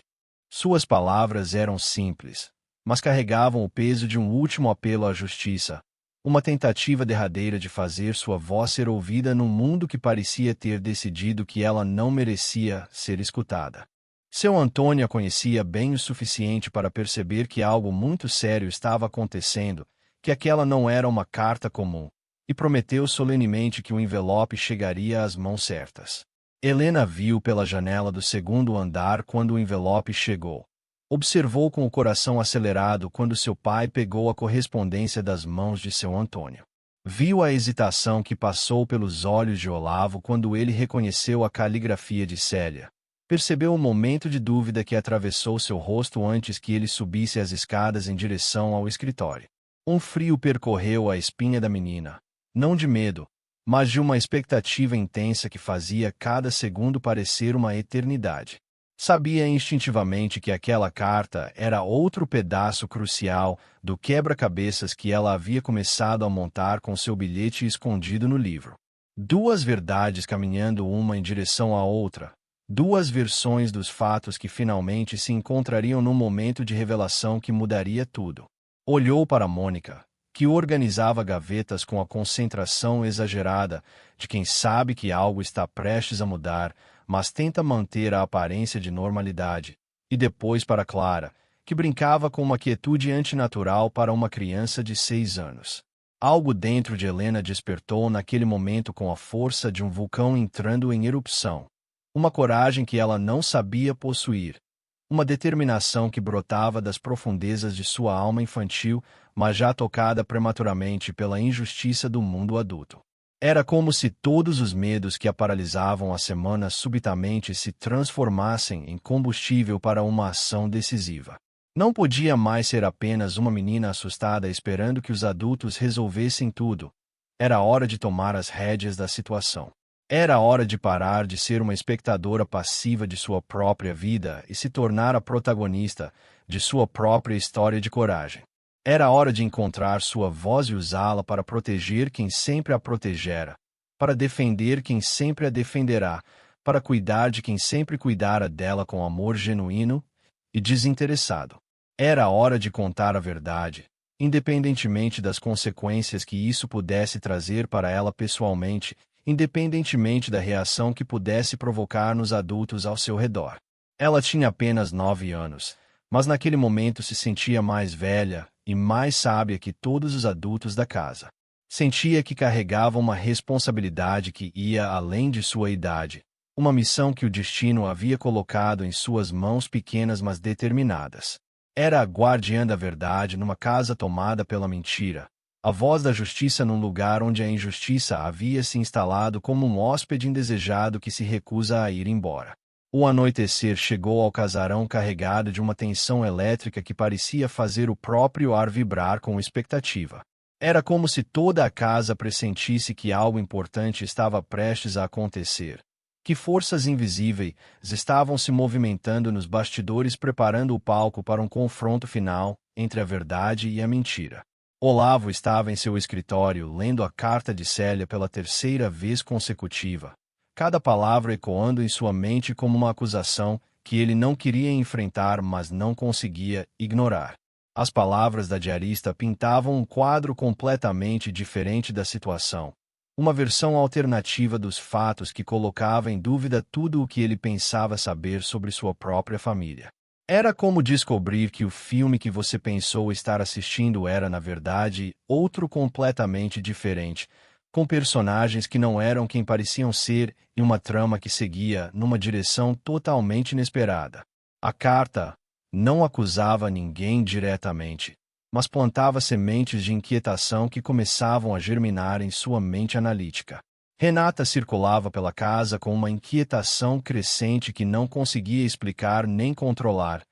Suas palavras eram simples, mas carregavam o peso de um último apelo à justiça, uma tentativa derradeira de fazer sua voz ser ouvida num mundo que parecia ter decidido que ela não merecia ser escutada. Seu Antônio a conhecia bem o suficiente para perceber que algo muito sério estava acontecendo, que aquela não era uma carta comum, e prometeu solenemente que o envelope chegaria às mãos certas. Helena viu pela janela do segundo andar quando o envelope chegou. Observou com o coração acelerado quando seu pai pegou a correspondência das mãos de seu Antônio. Viu a hesitação que passou pelos olhos de Olavo quando ele reconheceu a caligrafia de Célia. Percebeu o momento de dúvida que atravessou seu rosto antes que ele subisse as escadas em direção ao escritório. Um frio percorreu a espinha da menina, não de medo, mas de uma expectativa intensa que fazia cada segundo parecer uma eternidade. Sabia instintivamente que aquela carta era outro pedaço crucial do quebra-cabeças que ela havia começado a montar com seu bilhete escondido no livro. Duas verdades caminhando uma em direção à outra, duas versões dos fatos que finalmente se encontrariam num momento de revelação que mudaria tudo. Olhou para Mônica, que organizava gavetas com a concentração exagerada de quem sabe que algo está prestes a mudar, mas tenta manter a aparência de normalidade, e depois para Clara, que brincava com uma quietude antinatural para uma criança de 6 anos. Algo dentro de Helena despertou naquele momento com a força de um vulcão entrando em erupção. Uma coragem que ela não sabia possuir. Uma determinação que brotava das profundezas de sua alma infantil, mas já tocada prematuramente pela injustiça do mundo adulto. Era como se todos os medos que a paralisavam há semanas subitamente se transformassem em combustível para uma ação decisiva. Não podia mais ser apenas uma menina assustada esperando que os adultos resolvessem tudo. Era hora de tomar as rédeas da situação. Era hora de parar de ser uma espectadora passiva de sua própria vida e se tornar a protagonista de sua própria história de coragem. Era hora de encontrar sua voz e usá-la para proteger quem sempre a protegera, para defender quem sempre a defenderá, para cuidar de quem sempre cuidara dela com amor genuíno e desinteressado. Era hora de contar a verdade, independentemente das consequências que isso pudesse trazer para ela pessoalmente, independentemente da reação que pudesse provocar nos adultos ao seu redor. Ela tinha apenas 9 anos, mas naquele momento se sentia mais velha e mais sábia que todos os adultos da casa. Sentia que carregava uma responsabilidade que ia além de sua idade, uma missão que o destino havia colocado em suas mãos pequenas mas determinadas. Era a guardiã da verdade numa casa tomada pela mentira, a voz da justiça num lugar onde a injustiça havia se instalado como um hóspede indesejado que se recusa a ir embora. O anoitecer chegou ao casarão carregado de uma tensão elétrica que parecia fazer o próprio ar vibrar com expectativa. Era como se toda a casa pressentisse que algo importante estava prestes a acontecer, que forças invisíveis estavam se movimentando nos bastidores preparando o palco para um confronto final entre a verdade e a mentira. Olavo estava em seu escritório lendo a carta de Célia pela 3ª vez consecutiva, cada palavra ecoando em sua mente como uma acusação que ele não queria enfrentar mas não conseguia ignorar. As palavras da diarista pintavam um quadro completamente diferente da situação. uma versão alternativa dos fatos que colocava em dúvida tudo o que ele pensava saber sobre sua própria família. Era como descobrir que o filme que você pensou estar assistindo era, na verdade, outro completamente diferente, com personagens que não eram quem pareciam ser e uma trama que seguia numa direção totalmente inesperada. A carta não acusava ninguém diretamente, mas plantava sementes de inquietação que começavam a germinar em sua mente analítica. Renata circulava pela casa com uma inquietação crescente que não conseguia explicar nem controlar,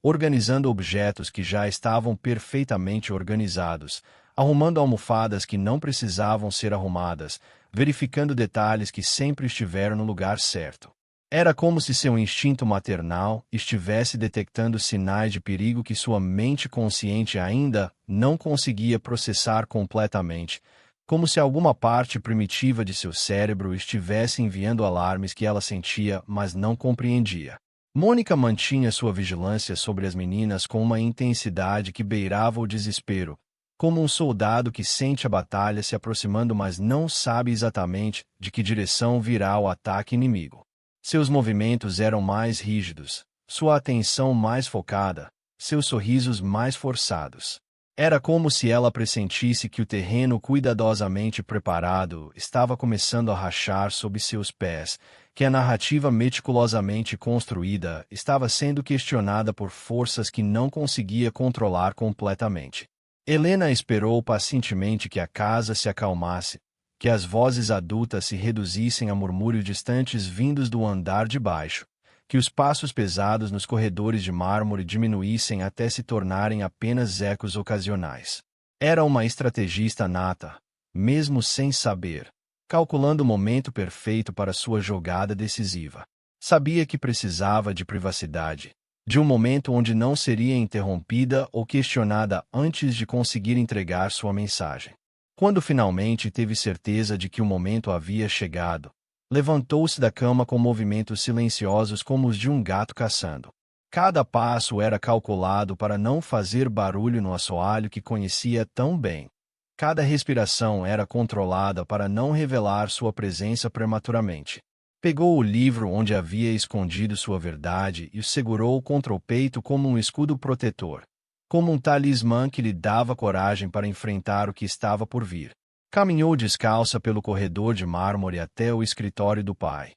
organizando objetos que já estavam perfeitamente organizados, arrumando almofadas que não precisavam ser arrumadas, verificando detalhes que sempre estiveram no lugar certo. Era como se seu instinto maternal estivesse detectando sinais de perigo que sua mente consciente ainda não conseguia processar completamente, como se alguma parte primitiva de seu cérebro estivesse enviando alarmes que ela sentia, mas não compreendia. Mônica mantinha sua vigilância sobre as meninas com uma intensidade que beirava o desespero, como um soldado que sente a batalha se aproximando, mas não sabe exatamente de que direção virá o ataque inimigo. Seus movimentos eram mais rígidos, sua atenção mais focada, seus sorrisos mais forçados. Era como se ela pressentisse que o terreno cuidadosamente preparado estava começando a rachar sob seus pés, que a narrativa meticulosamente construída estava sendo questionada por forças que não conseguia controlar completamente. Helena esperou pacientemente que a casa se acalmasse, que as vozes adultas se reduzissem a murmúrios distantes vindos do andar de baixo, que os passos pesados nos corredores de mármore diminuíssem até se tornarem apenas ecos ocasionais. Era uma estrategista nata, mesmo sem saber, calculando o momento perfeito para sua jogada decisiva. Sabia que precisava de privacidade, de um momento onde não seria interrompida ou questionada antes de conseguir entregar sua mensagem. Quando finalmente teve certeza de que o momento havia chegado, levantou-se da cama com movimentos silenciosos como os de um gato caçando. Cada passo era calculado para não fazer barulho no assoalho que conhecia tão bem. Cada respiração era controlada para não revelar sua presença prematuramente. Pegou o livro onde havia escondido sua verdade e o segurou contra o peito como um escudo protetor, como um talismã que lhe dava coragem para enfrentar o que estava por vir. Caminhou descalça pelo corredor de mármore até o escritório do pai.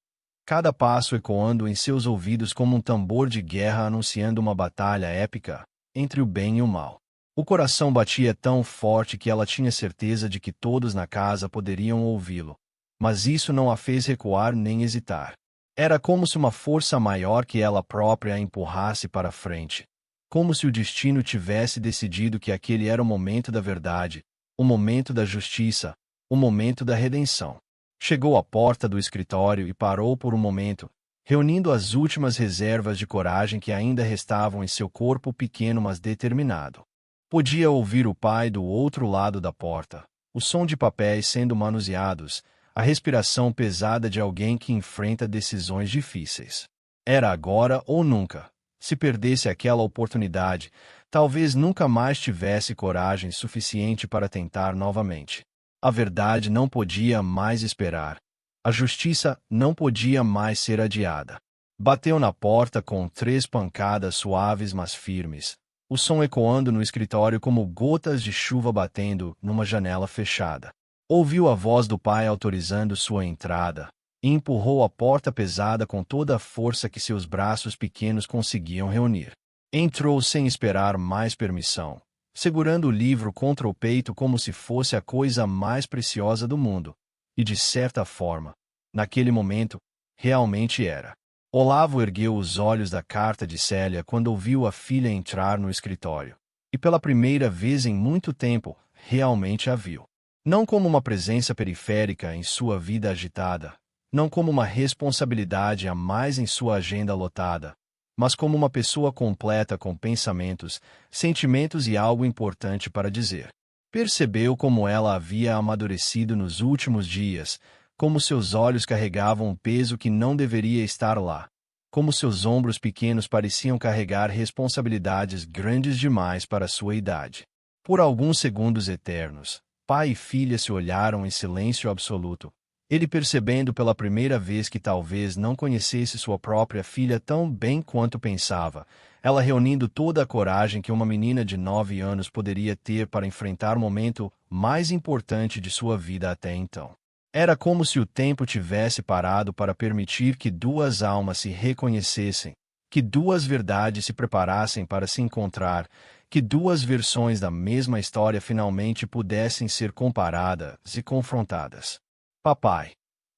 Cada passo ecoando em seus ouvidos como um tambor de guerra anunciando uma batalha épica entre o bem e o mal. O coração batia tão forte que ela tinha certeza de que todos na casa poderiam ouvi-lo, mas isso não a fez recuar nem hesitar. Era como se uma força maior que ela própria a empurrasse para frente, como se o destino tivesse decidido que aquele era o momento da verdade, o momento da justiça, o momento da redenção. Chegou à porta do escritório e parou por um momento, reunindo as últimas reservas de coragem que ainda restavam em seu corpo pequeno mas determinado. Podia ouvir o pai do outro lado da porta, o som de papéis sendo manuseados, a respiração pesada de alguém que enfrenta decisões difíceis. Era agora ou nunca. Se perdesse aquela oportunidade, talvez nunca mais tivesse coragem suficiente para tentar novamente. A verdade não podia mais esperar. A justiça não podia mais ser adiada. Bateu na porta com 3 pancadas suaves mas firmes, o som ecoando no escritório como gotas de chuva batendo numa janela fechada. Ouviu a voz do pai autorizando sua entrada, e empurrou a porta pesada com toda a força que seus braços pequenos conseguiam reunir. Entrou sem esperar mais permissão, segurando o livro contra o peito como se fosse a coisa mais preciosa do mundo, e de certa forma, naquele momento, realmente era. Olavo ergueu os olhos da carta de Célia quando ouviu a filha entrar no escritório, e pela primeira vez em muito tempo, realmente a viu. Não como uma presença periférica em sua vida agitada, não como uma responsabilidade a mais em sua agenda lotada, mas como uma pessoa completa com pensamentos, sentimentos e algo importante para dizer. Percebeu como ela havia amadurecido nos últimos dias, como seus olhos carregavam um peso que não deveria estar lá, como seus ombros pequenos pareciam carregar responsabilidades grandes demais para sua idade. Por alguns segundos eternos, Pai e filha se olharam em silêncio absoluto. Ele percebendo pela primeira vez que talvez não conhecesse sua própria filha tão bem quanto pensava, ela reunindo toda a coragem que uma menina de 9 anos poderia ter para enfrentar o momento mais importante de sua vida até então. Era como se o tempo tivesse parado para permitir que duas almas se reconhecessem, que duas verdades se preparassem para se encontrar, que duas versões da mesma história finalmente pudessem ser comparadas e confrontadas. Papai,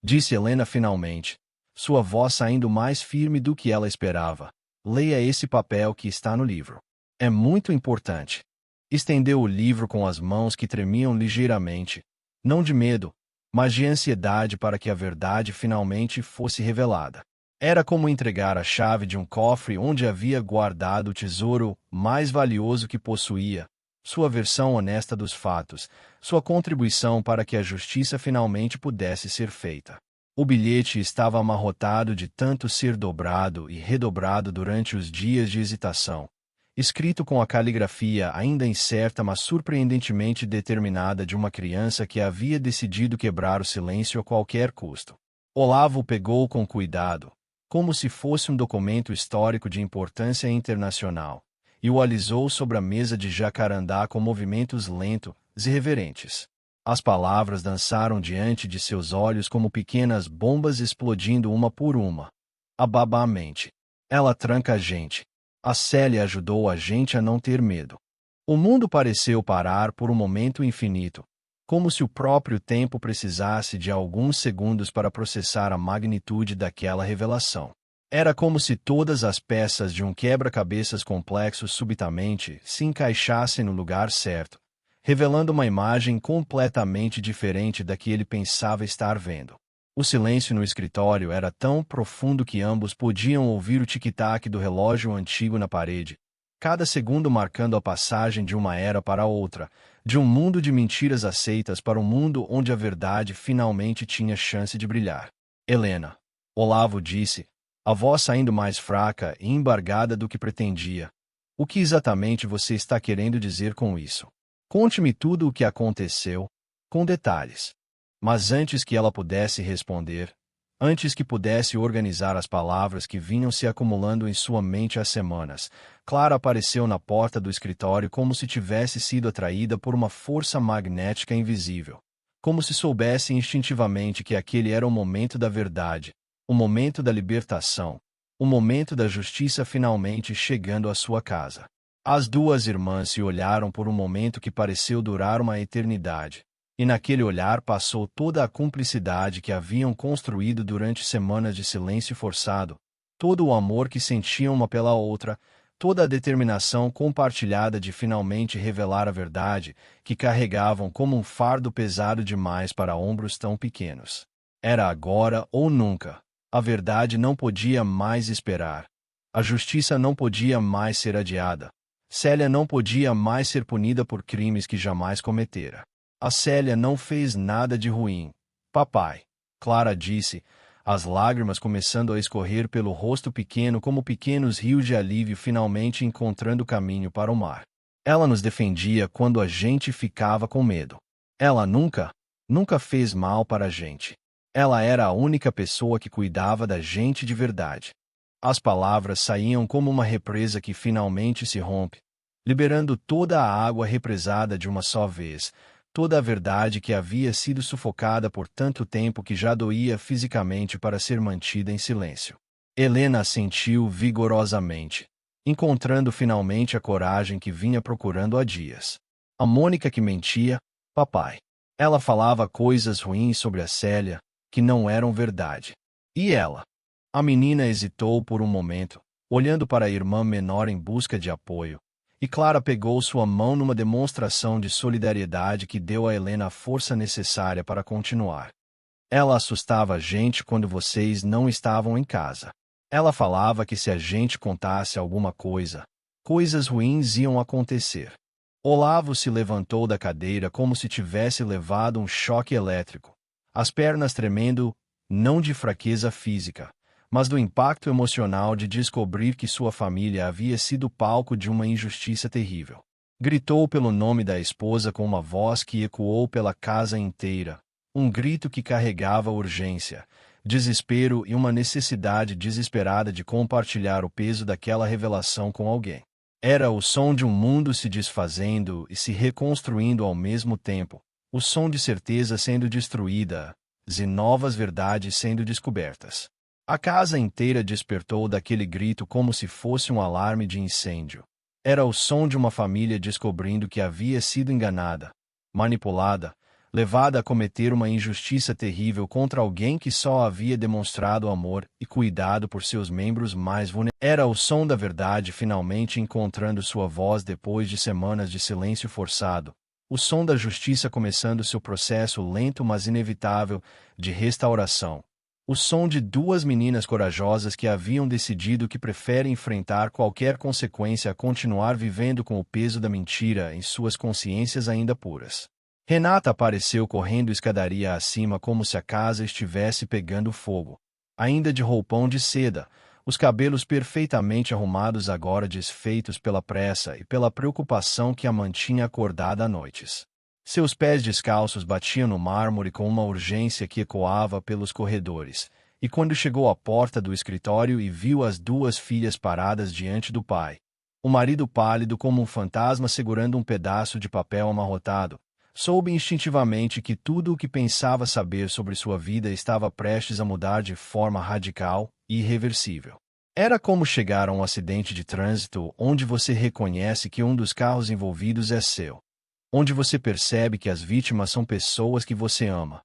disse Helena finalmente, sua voz saindo mais firme do que ela esperava. Leia esse papel que está no livro. É muito importante. Estendeu o livro com as mãos que tremiam ligeiramente, não de medo, mas de ansiedade para que a verdade finalmente fosse revelada. Era como entregar a chave de um cofre onde havia guardado o tesouro mais valioso que possuía, sua versão honesta dos fatos, sua contribuição para que a justiça finalmente pudesse ser feita. O bilhete estava amarrotado de tanto ser dobrado e redobrado durante os dias de hesitação, escrito com a caligrafia ainda incerta mas surpreendentemente determinada de uma criança que havia decidido quebrar o silêncio a qualquer custo. Olavo o pegou com cuidado, como se fosse um documento histórico de importância internacional, e o alisou sobre a mesa de jacarandá com movimentos lentos e reverentes. As palavras dançaram diante de seus olhos como pequenas bombas explodindo uma por uma. Ababamente. Ela tranca a gente. A Célia ajudou a gente a não ter medo. O mundo pareceu parar por um momento infinito, como se o próprio tempo precisasse de alguns segundos para processar a magnitude daquela revelação. Era como se todas as peças de um quebra-cabeças complexo subitamente se encaixassem no lugar certo, revelando uma imagem completamente diferente da que ele pensava estar vendo. O silêncio no escritório era tão profundo que ambos podiam ouvir o tic-tac do relógio antigo na parede, cada segundo marcando a passagem de uma era para outra, de um mundo de mentiras aceitas para um mundo onde a verdade finalmente tinha chance de brilhar. Helena, Olavo disse, a voz saindo mais fraca e embargada do que pretendia. O que exatamente você está querendo dizer com isso? Conte-me tudo o que aconteceu, com detalhes. Mas antes que ela pudesse responder, antes que pudesse organizar as palavras que vinham se acumulando em sua mente há semanas, Clara apareceu na porta do escritório como se tivesse sido atraída por uma força magnética invisível, como se soubesse instintivamente que aquele era o momento da verdade, o momento da libertação, o momento da justiça finalmente chegando à sua casa. As duas irmãs se olharam por um momento que pareceu durar uma eternidade. E naquele olhar passou toda a cumplicidade que haviam construído durante semanas de silêncio forçado, todo o amor que sentiam uma pela outra, toda a determinação compartilhada de finalmente revelar a verdade, que carregavam como um fardo pesado demais para ombros tão pequenos. Era agora ou nunca. A verdade não podia mais esperar. A justiça não podia mais ser adiada. Célia não podia mais ser punida por crimes que jamais cometera. A Célia não fez nada de ruim. Papai, Clara disse, as lágrimas começando a escorrer pelo rosto pequeno como pequenos rios de alívio finalmente encontrando caminho para o mar. Ela nos defendia quando a gente ficava com medo. Ela nunca fez mal para a gente. Ela era a única pessoa que cuidava da gente de verdade. As palavras saíam como uma represa que finalmente se rompe, liberando toda a água represada de uma só vez, toda a verdade que havia sido sufocada por tanto tempo que já doía fisicamente para ser mantida em silêncio. Helena assentiu vigorosamente, encontrando finalmente a coragem que vinha procurando há dias. A Mônica que mentia, papai. Ela falava coisas ruins sobre a Célia, que não eram verdade. E ela? A menina hesitou por um momento, olhando para a irmã menor em busca de apoio, e Clara pegou sua mão numa demonstração de solidariedade que deu a Helena a força necessária para continuar. Ela assustava a gente quando vocês não estavam em casa. Ela falava que se a gente contasse alguma coisa, coisas ruins iam acontecer. Olavo se levantou da cadeira como se tivesse levado um choque elétrico, as pernas tremendo, não de fraqueza física, mas do impacto emocional de descobrir que sua família havia sido palco de uma injustiça terrível. Gritou pelo nome da esposa com uma voz que ecoou pela casa inteira, um grito que carregava urgência, desespero e uma necessidade desesperada de compartilhar o peso daquela revelação com alguém. Era o som de um mundo se desfazendo e se reconstruindo ao mesmo tempo, o som de certeza sendo destruída e novas verdades sendo descobertas. A casa inteira despertou daquele grito como se fosse um alarme de incêndio. Era o som de uma família descobrindo que havia sido enganada, manipulada, levada a cometer uma injustiça terrível contra alguém que só havia demonstrado amor e cuidado por seus membros mais vulneráveis. Era o som da verdade finalmente encontrando sua voz depois de semanas de silêncio forçado. O som da justiça começando seu processo lento mas inevitável de restauração. O som de duas meninas corajosas que haviam decidido que preferem enfrentar qualquer consequência a continuar vivendo com o peso da mentira em suas consciências ainda puras. Renata apareceu correndo escadaria acima como se a casa estivesse pegando fogo. Ainda de roupão de seda, os cabelos perfeitamente arrumados agora desfeitos pela pressa e pela preocupação que a mantinha acordada à noites. Seus pés descalços batiam no mármore com uma urgência que ecoava pelos corredores, e quando chegou à porta do escritório e viu as duas filhas paradas diante do pai, o marido pálido como um fantasma segurando um pedaço de papel amarrotado, soube instintivamente que tudo o que pensava saber sobre sua vida estava prestes a mudar de forma radical e irreversível. Era como chegar a um acidente de trânsito onde você reconhece que um dos carros envolvidos é seu, onde você percebe que as vítimas são pessoas que você ama,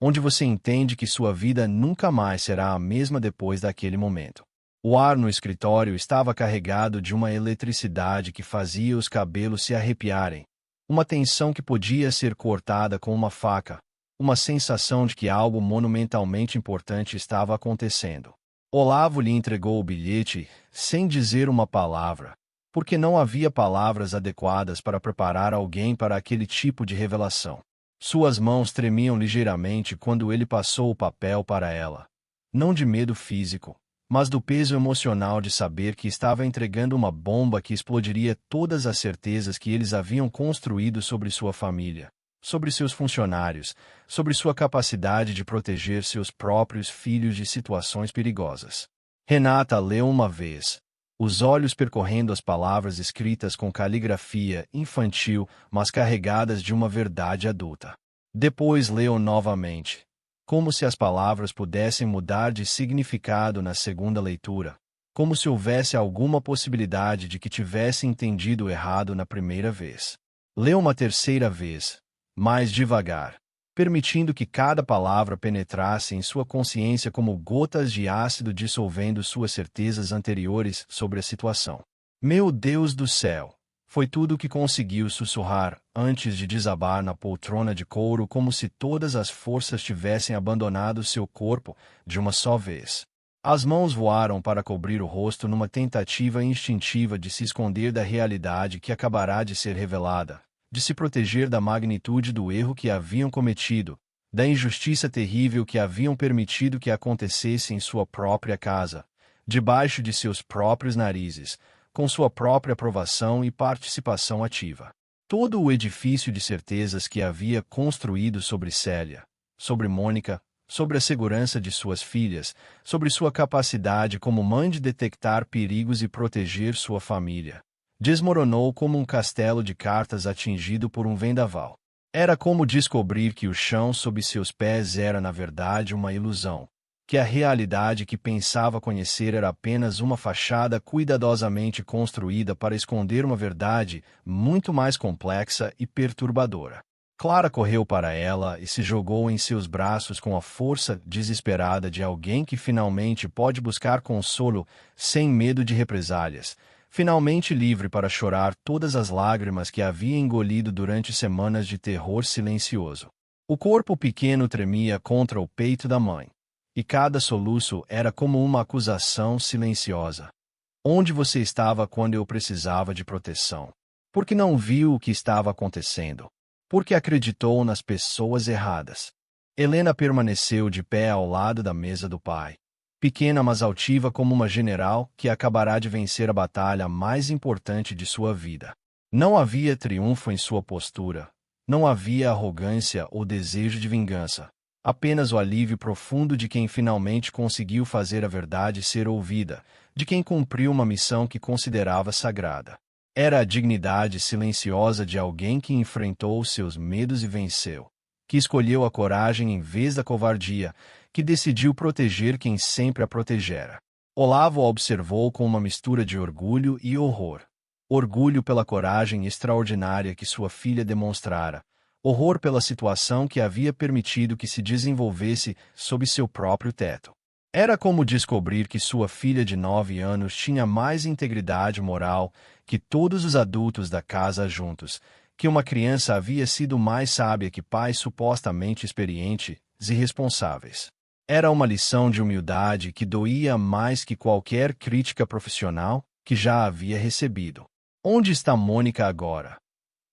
onde você entende que sua vida nunca mais será a mesma depois daquele momento. O ar no escritório estava carregado de uma eletricidade que fazia os cabelos se arrepiarem, uma tensão que podia ser cortada com uma faca, uma sensação de que algo monumentalmente importante estava acontecendo. Olavo lhe entregou o bilhete, sem dizer uma palavra, porque não havia palavras adequadas para preparar alguém para aquele tipo de revelação. Suas mãos tremiam ligeiramente quando ele passou o papel para ela. Não de medo físico, mas do peso emocional de saber que estava entregando uma bomba que explodiria todas as certezas que eles haviam construído sobre sua família, sobre seus funcionários, sobre sua capacidade de proteger seus próprios filhos de situações perigosas. Renata leu uma vez, os olhos percorrendo as palavras escritas com caligrafia infantil, mas carregadas de uma verdade adulta. Depois leu novamente, como se as palavras pudessem mudar de significado na segunda leitura, como se houvesse alguma possibilidade de que tivesse entendido errado na primeira vez. Leu uma terceira vez, mais devagar, permitindo que cada palavra penetrasse em sua consciência como gotas de ácido dissolvendo suas certezas anteriores sobre a situação. Meu Deus do céu! Foi tudo o que conseguiu sussurrar, antes de desabar na poltrona de couro como se todas as forças tivessem abandonado seu corpo de uma só vez. As mãos voaram para cobrir o rosto numa tentativa instintiva de se esconder da realidade que acabará de ser revelada, de se proteger da magnitude do erro que haviam cometido, da injustiça terrível que haviam permitido que acontecesse em sua própria casa, debaixo de seus próprios narizes, com sua própria aprovação e participação ativa. Todo o edifício de certezas que havia construído sobre Célia, sobre Mônica, sobre a segurança de suas filhas, sobre sua capacidade como mãe de detectar perigos e proteger sua família, desmoronou como um castelo de cartas atingido por um vendaval. Era como descobrir que o chão sob seus pés era na verdade uma ilusão, que a realidade que pensava conhecer era apenas uma fachada cuidadosamente construída para esconder uma verdade muito mais complexa e perturbadora. Clara correu para ela e se jogou em seus braços com a força desesperada de alguém que finalmente pode buscar consolo sem medo de represálias, finalmente livre para chorar todas as lágrimas que havia engolido durante semanas de terror silencioso. O corpo pequeno tremia contra o peito da mãe, e cada soluço era como uma acusação silenciosa. Onde você estava quando eu precisava de proteção? Porque não viu o que estava acontecendo? Porque acreditou nas pessoas erradas? Helena permaneceu de pé ao lado da mesa do pai, pequena mas altiva como uma general que acabará de vencer a batalha mais importante de sua vida. Não havia triunfo em sua postura. Não havia arrogância ou desejo de vingança. Apenas o alívio profundo de quem finalmente conseguiu fazer a verdade ser ouvida, de quem cumpriu uma missão que considerava sagrada. Era a dignidade silenciosa de alguém que enfrentou seus medos e venceu, que escolheu a coragem em vez da covardia, que decidiu proteger quem sempre a protegera. Olavo a observou com uma mistura de orgulho e horror. Orgulho pela coragem extraordinária que sua filha demonstrara, horror pela situação que havia permitido que se desenvolvesse sob seu próprio teto. Era como descobrir que sua filha de 9 anos tinha mais integridade moral que todos os adultos da casa juntos, que uma criança havia sido mais sábia que pais supostamente experientes e responsáveis. Era uma lição de humildade que doía mais que qualquer crítica profissional que já havia recebido. Onde está Mônica agora?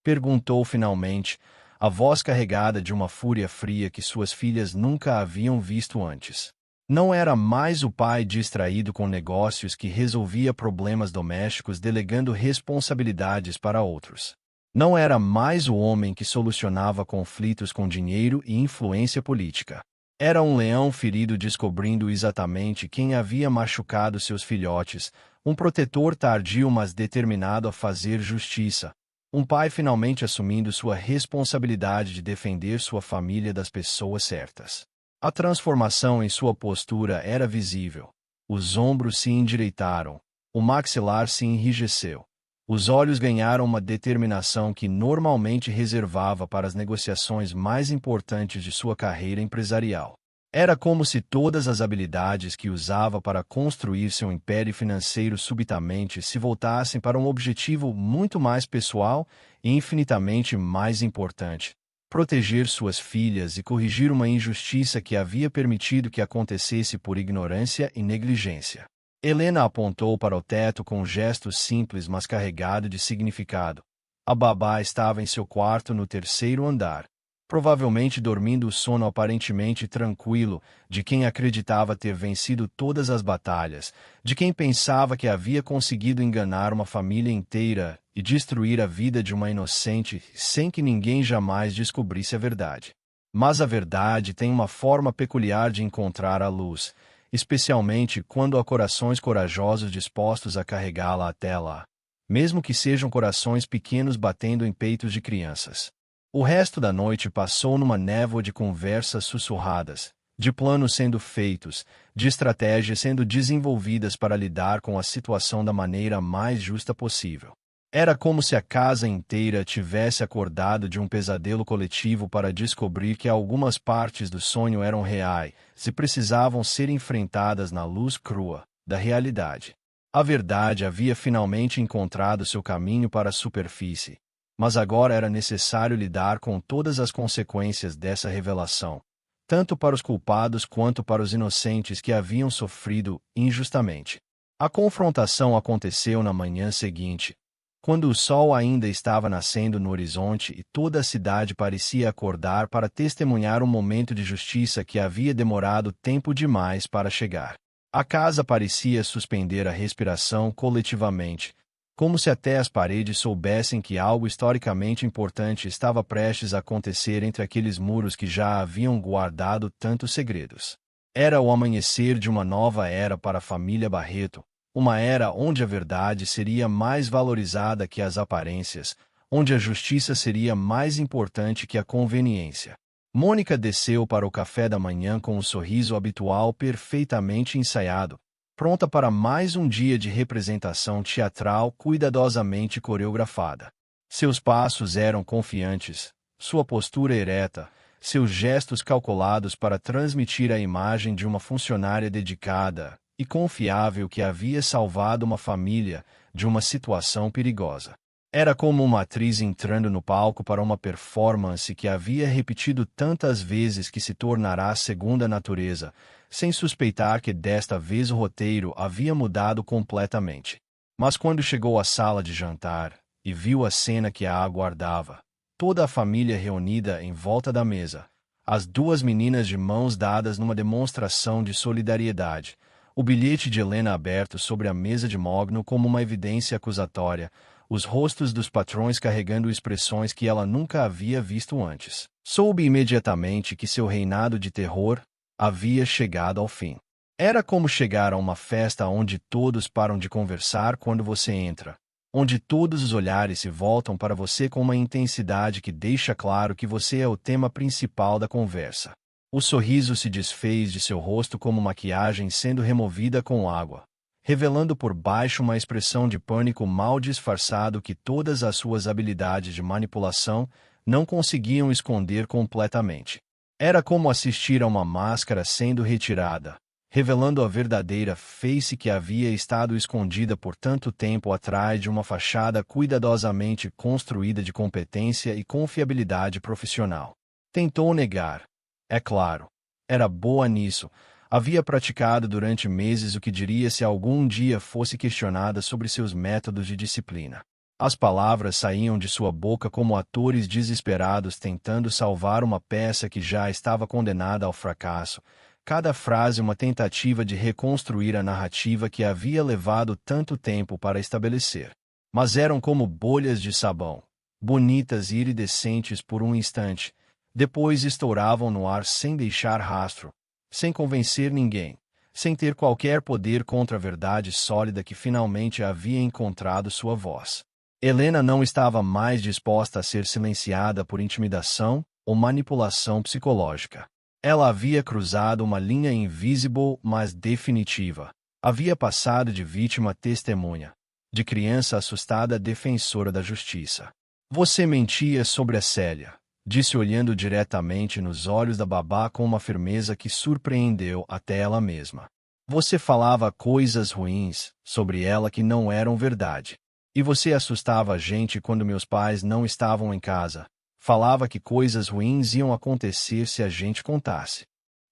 Perguntou finalmente, a voz carregada de uma fúria fria que suas filhas nunca haviam visto antes. Não era mais o pai distraído com negócios que resolvia problemas domésticos delegando responsabilidades para outros. Não era mais o homem que solucionava conflitos com dinheiro e influência política. Era um leão ferido descobrindo exatamente quem havia machucado seus filhotes, um protetor tardio mas determinado a fazer justiça, um pai finalmente assumindo sua responsabilidade de defender sua família das pessoas certas. A transformação em sua postura era visível. Os ombros se endireitaram, o maxilar se enrijeceu. Os olhos ganharam uma determinação que normalmente reservava para as negociações mais importantes de sua carreira empresarial. Era como se todas as habilidades que usava para construir seu império financeiro subitamente se voltassem para um objetivo muito mais pessoal e infinitamente mais importante: proteger suas filhas e corrigir uma injustiça que havia permitido que acontecesse por ignorância e negligência. Helena apontou para o teto com um gesto simples mas carregado de significado. A babá estava em seu quarto no 3º andar, provavelmente dormindo o sono aparentemente tranquilo de quem acreditava ter vencido todas as batalhas, de quem pensava que havia conseguido enganar uma família inteira e destruir a vida de uma inocente sem que ninguém jamais descobrisse a verdade. Mas a verdade tem uma forma peculiar de encontrar a luz, especialmente quando há corações corajosos dispostos a carregá-la até lá, mesmo que sejam corações pequenos batendo em peitos de crianças. O resto da noite passou numa névoa de conversas sussurradas, de planos sendo feitos, de estratégias sendo desenvolvidas para lidar com a situação da maneira mais justa possível. Era como se a casa inteira tivesse acordado de um pesadelo coletivo para descobrir que algumas partes do sonho eram reais e precisavam ser enfrentadas na luz crua da realidade. A verdade havia finalmente encontrado seu caminho para a superfície, mas agora era necessário lidar com todas as consequências dessa revelação, tanto para os culpados quanto para os inocentes que haviam sofrido injustamente. A confrontação aconteceu na manhã seguinte, quando o sol ainda estava nascendo no horizonte e toda a cidade parecia acordar para testemunhar um momento de justiça que havia demorado tempo demais para chegar. A casa parecia suspender a respiração coletivamente, como se até as paredes soubessem que algo historicamente importante estava prestes a acontecer entre aqueles muros que já haviam guardado tantos segredos. Era o amanhecer de uma nova era para a família Barreto, uma era onde a verdade seria mais valorizada que as aparências, onde a justiça seria mais importante que a conveniência. Mônica desceu para o café da manhã com o sorriso habitual perfeitamente ensaiado, pronta para mais um dia de representação teatral cuidadosamente coreografada. Seus passos eram confiantes, sua postura ereta, seus gestos calculados para transmitir a imagem de uma funcionária dedicada e confiável que havia salvado uma família de uma situação perigosa. Era como uma atriz entrando no palco para uma performance que havia repetido tantas vezes que se tornará segunda natureza, sem suspeitar que desta vez o roteiro havia mudado completamente. Mas quando chegou à sala de jantar e viu a cena que a aguardava, toda a família reunida em volta da mesa, as duas meninas de mãos dadas numa demonstração de solidariedade, o bilhete de Helena aberto sobre a mesa de Mogno como uma evidência acusatória, os rostos dos patrões carregando expressões que ela nunca havia visto antes. Soube imediatamente que seu reinado de terror havia chegado ao fim. Era como chegar a uma festa onde todos param de conversar quando você entra, onde todos os olhares se voltam para você com uma intensidade que deixa claro que você é o tema principal da conversa. O sorriso se desfez de seu rosto como maquiagem sendo removida com água, revelando por baixo uma expressão de pânico mal disfarçado que todas as suas habilidades de manipulação não conseguiam esconder completamente. Era como assistir a uma máscara sendo retirada, revelando a verdadeira face que havia estado escondida por tanto tempo atrás de uma fachada cuidadosamente construída de competência e confiabilidade profissional. Tentou negar. É claro, era boa nisso. Havia praticado durante meses o que diria se algum dia fosse questionada sobre seus métodos de disciplina. As palavras saíam de sua boca como atores desesperados tentando salvar uma peça que já estava condenada ao fracasso, cada frase uma tentativa de reconstruir a narrativa que havia levado tanto tempo para estabelecer. Mas eram como bolhas de sabão, bonitas e iridescentes por um instante, depois estouravam no ar sem deixar rastro, sem convencer ninguém, sem ter qualquer poder contra a verdade sólida que finalmente havia encontrado sua voz. Helena não estava mais disposta a ser silenciada por intimidação ou manipulação psicológica. Ela havia cruzado uma linha invisível, mas definitiva. Havia passado de vítima a testemunha, de criança assustada a defensora da justiça. Você mentia sobre a Célia, disse olhando diretamente nos olhos da babá com uma firmeza que surpreendeu até ela mesma. Você falava coisas ruins sobre ela que não eram verdade. E você assustava a gente quando meus pais não estavam em casa. Falava que coisas ruins iam acontecer se a gente contasse.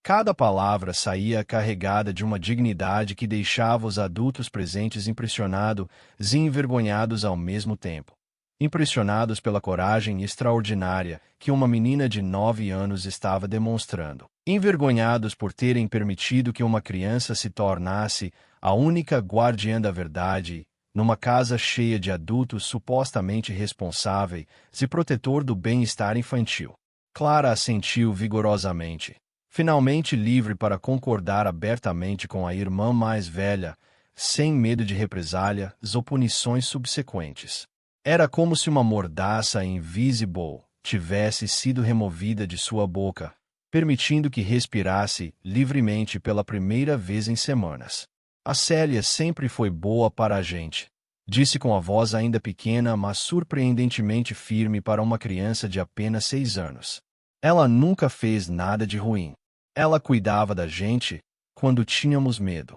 Cada palavra saía carregada de uma dignidade que deixava os adultos presentes impressionados e envergonhados ao mesmo tempo. Impressionados pela coragem extraordinária que uma menina de 9 anos estava demonstrando. Envergonhados por terem permitido que uma criança se tornasse a única guardiã da verdade, numa casa cheia de adultos supostamente responsáveis e protetor do bem-estar infantil. Clara assentiu vigorosamente, finalmente livre para concordar abertamente com a irmã mais velha, sem medo de represálias ou punições subsequentes. Era como se uma mordaça invisível tivesse sido removida de sua boca, permitindo que respirasse livremente pela primeira vez em semanas. A Célia sempre foi boa para a gente, disse com a voz ainda pequena, mas surpreendentemente firme para uma criança de apenas 6 anos. Ela nunca fez nada de ruim. Ela cuidava da gente quando tínhamos medo.